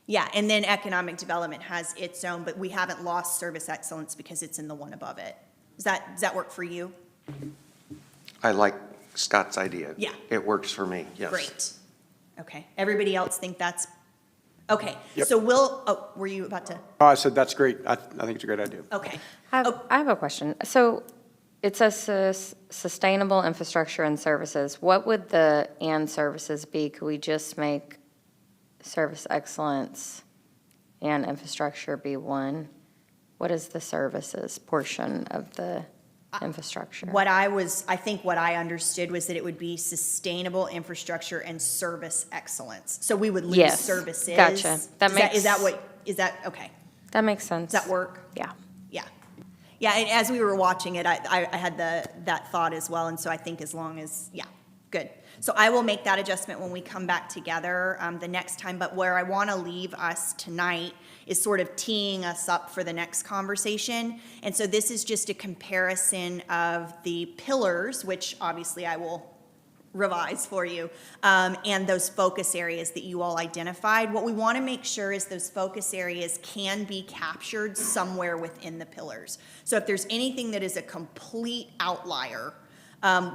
Yeah, and then economic development has its own, but we haven't lost service excellence because it's in the one above it. Does that work for you? I like Scott's idea. Yeah. It works for me, yes. Great. Okay, everybody else think that's, okay. Yep. So oh, were you about to, Oh, I said, that's great. I think it's a great idea. okay. I have a question. So it says sustainable infrastructure and services. What would the and services be? Could we just make service excellence and infrastructure be one? What is the services portion of the infrastructure? I think what I understood was that it would be sustainable infrastructure and service excellence. So we would lose Yes, services. gotcha. Is that, okay. That makes sense. Does that work? Yeah. Yeah. Yeah, and as we were watching it, I had that thought as well, and so I think as long as, yeah, good. So I will make that adjustment when we come back together the next time, but where I want to leave us tonight is sort of teeing us up for the next conversation. And so this is just a comparison of the pillars, which obviously I will revise for you, and those focus areas that you all identified. What we want to make sure is those focus areas can be captured somewhere within the pillars. So if there's anything that is a complete outlier,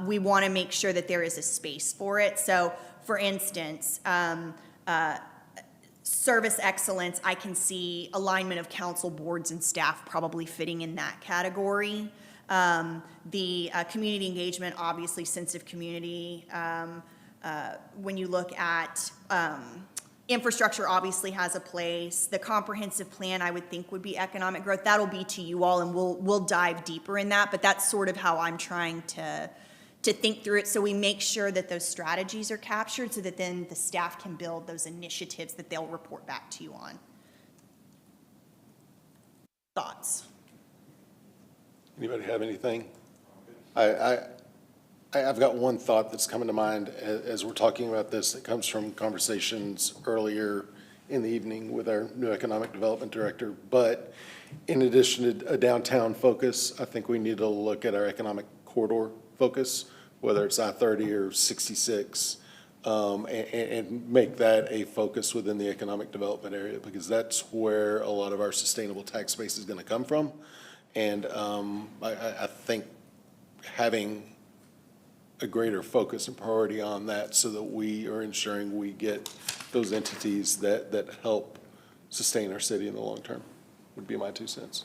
we want to make sure that there is a space for it. So for instance, service excellence, I can see alignment of council, boards, and staff probably fitting in that category. The community engagement, obviously sensitive community. When you look at infrastructure, obviously has a place. The comprehensive plan, I would think, would be economic growth. That'll be to you all, and we'll dive deeper in that. But that's sort of how I'm trying to think through it, so we make sure that those strategies are captured, so that then the staff can build those initiatives that they'll report back to you on. Thoughts? Anybody have anything? I've got one thought that's coming to mind as we're talking about this. It comes from conversations earlier in the evening with our new economic development director. But in addition to a downtown focus, I think we need to look at our economic corridor focus, whether it's I-30 or 66, and make that a focus within the economic development area, because that's where a lot of our sustainable tax base is going to come from. And I think having a greater focus and priority on that, so that we are ensuring we get those entities that help sustain our city in the long term, would be my 2 cents.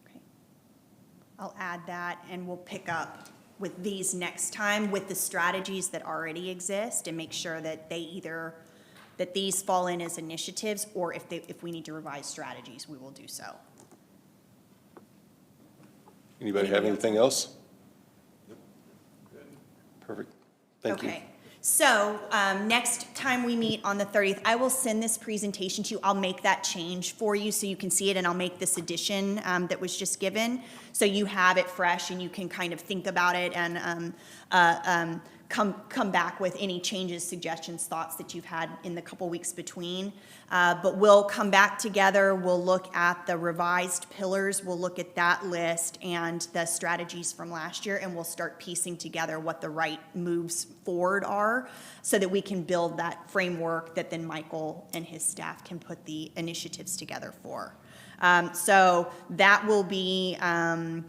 Okay. I'll add that, and we'll pick up with these next time with the strategies that already exist, and make sure that that these fall in as initiatives, or if we need to revise strategies, we will do so. Anybody have anything else? Perfect. Thank you. Okay, so next time we meet on the 30th, I will send this presentation to you. I'll make that change for you so you can see it, and I'll make this addition that was just given, so you have it fresh and you can kind of think about it and come back with any changes, suggestions, thoughts that you've had in the couple weeks between. But we'll come back together, we'll look at the revised pillars, we'll look at that list and the strategies from last year, and we'll start piecing together what the right moves forward are, so that we can build that framework that then Michael and his staff can put the initiatives together for. So that will be an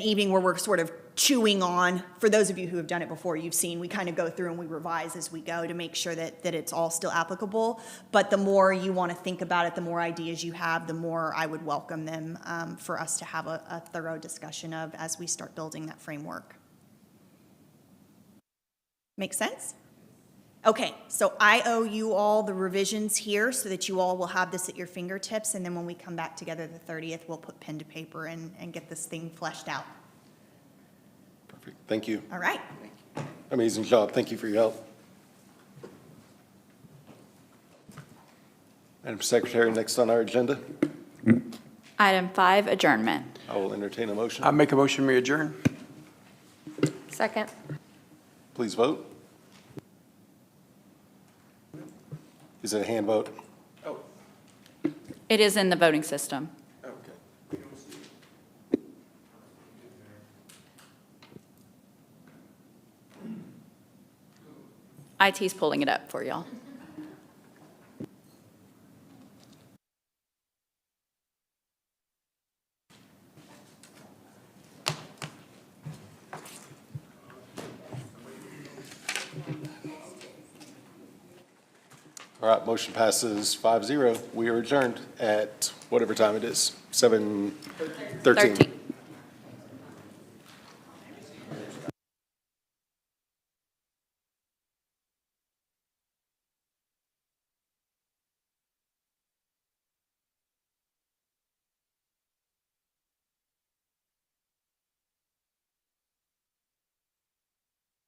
evening where we're sort of chewing on, for those of you who have done it before, you've seen, we kind of go through and we revise as we go to make sure that it's all still applicable. But the more you want to think about it, the more ideas you have, the more I would welcome them for us to have a thorough discussion of as we start building that framework. Make sense? Okay, so I owe you all the revisions here so that you all will have this at your fingertips, and then when we come back together the 30th, we'll put pen to paper and get this thing fleshed out. Perfect. Thank you. All right. Amazing job. Thank you for your help. Madam Secretary, next on our agenda, Item 5, adjournment. I will entertain a motion. I make a motion, we adjourn. Second. Please vote. Is it a hand vote? It is in the voting system. Okay. IT's pulling it up for y'all. All right, motion passes 5-0. We are adjourned at whatever time it is, 7:13. 13.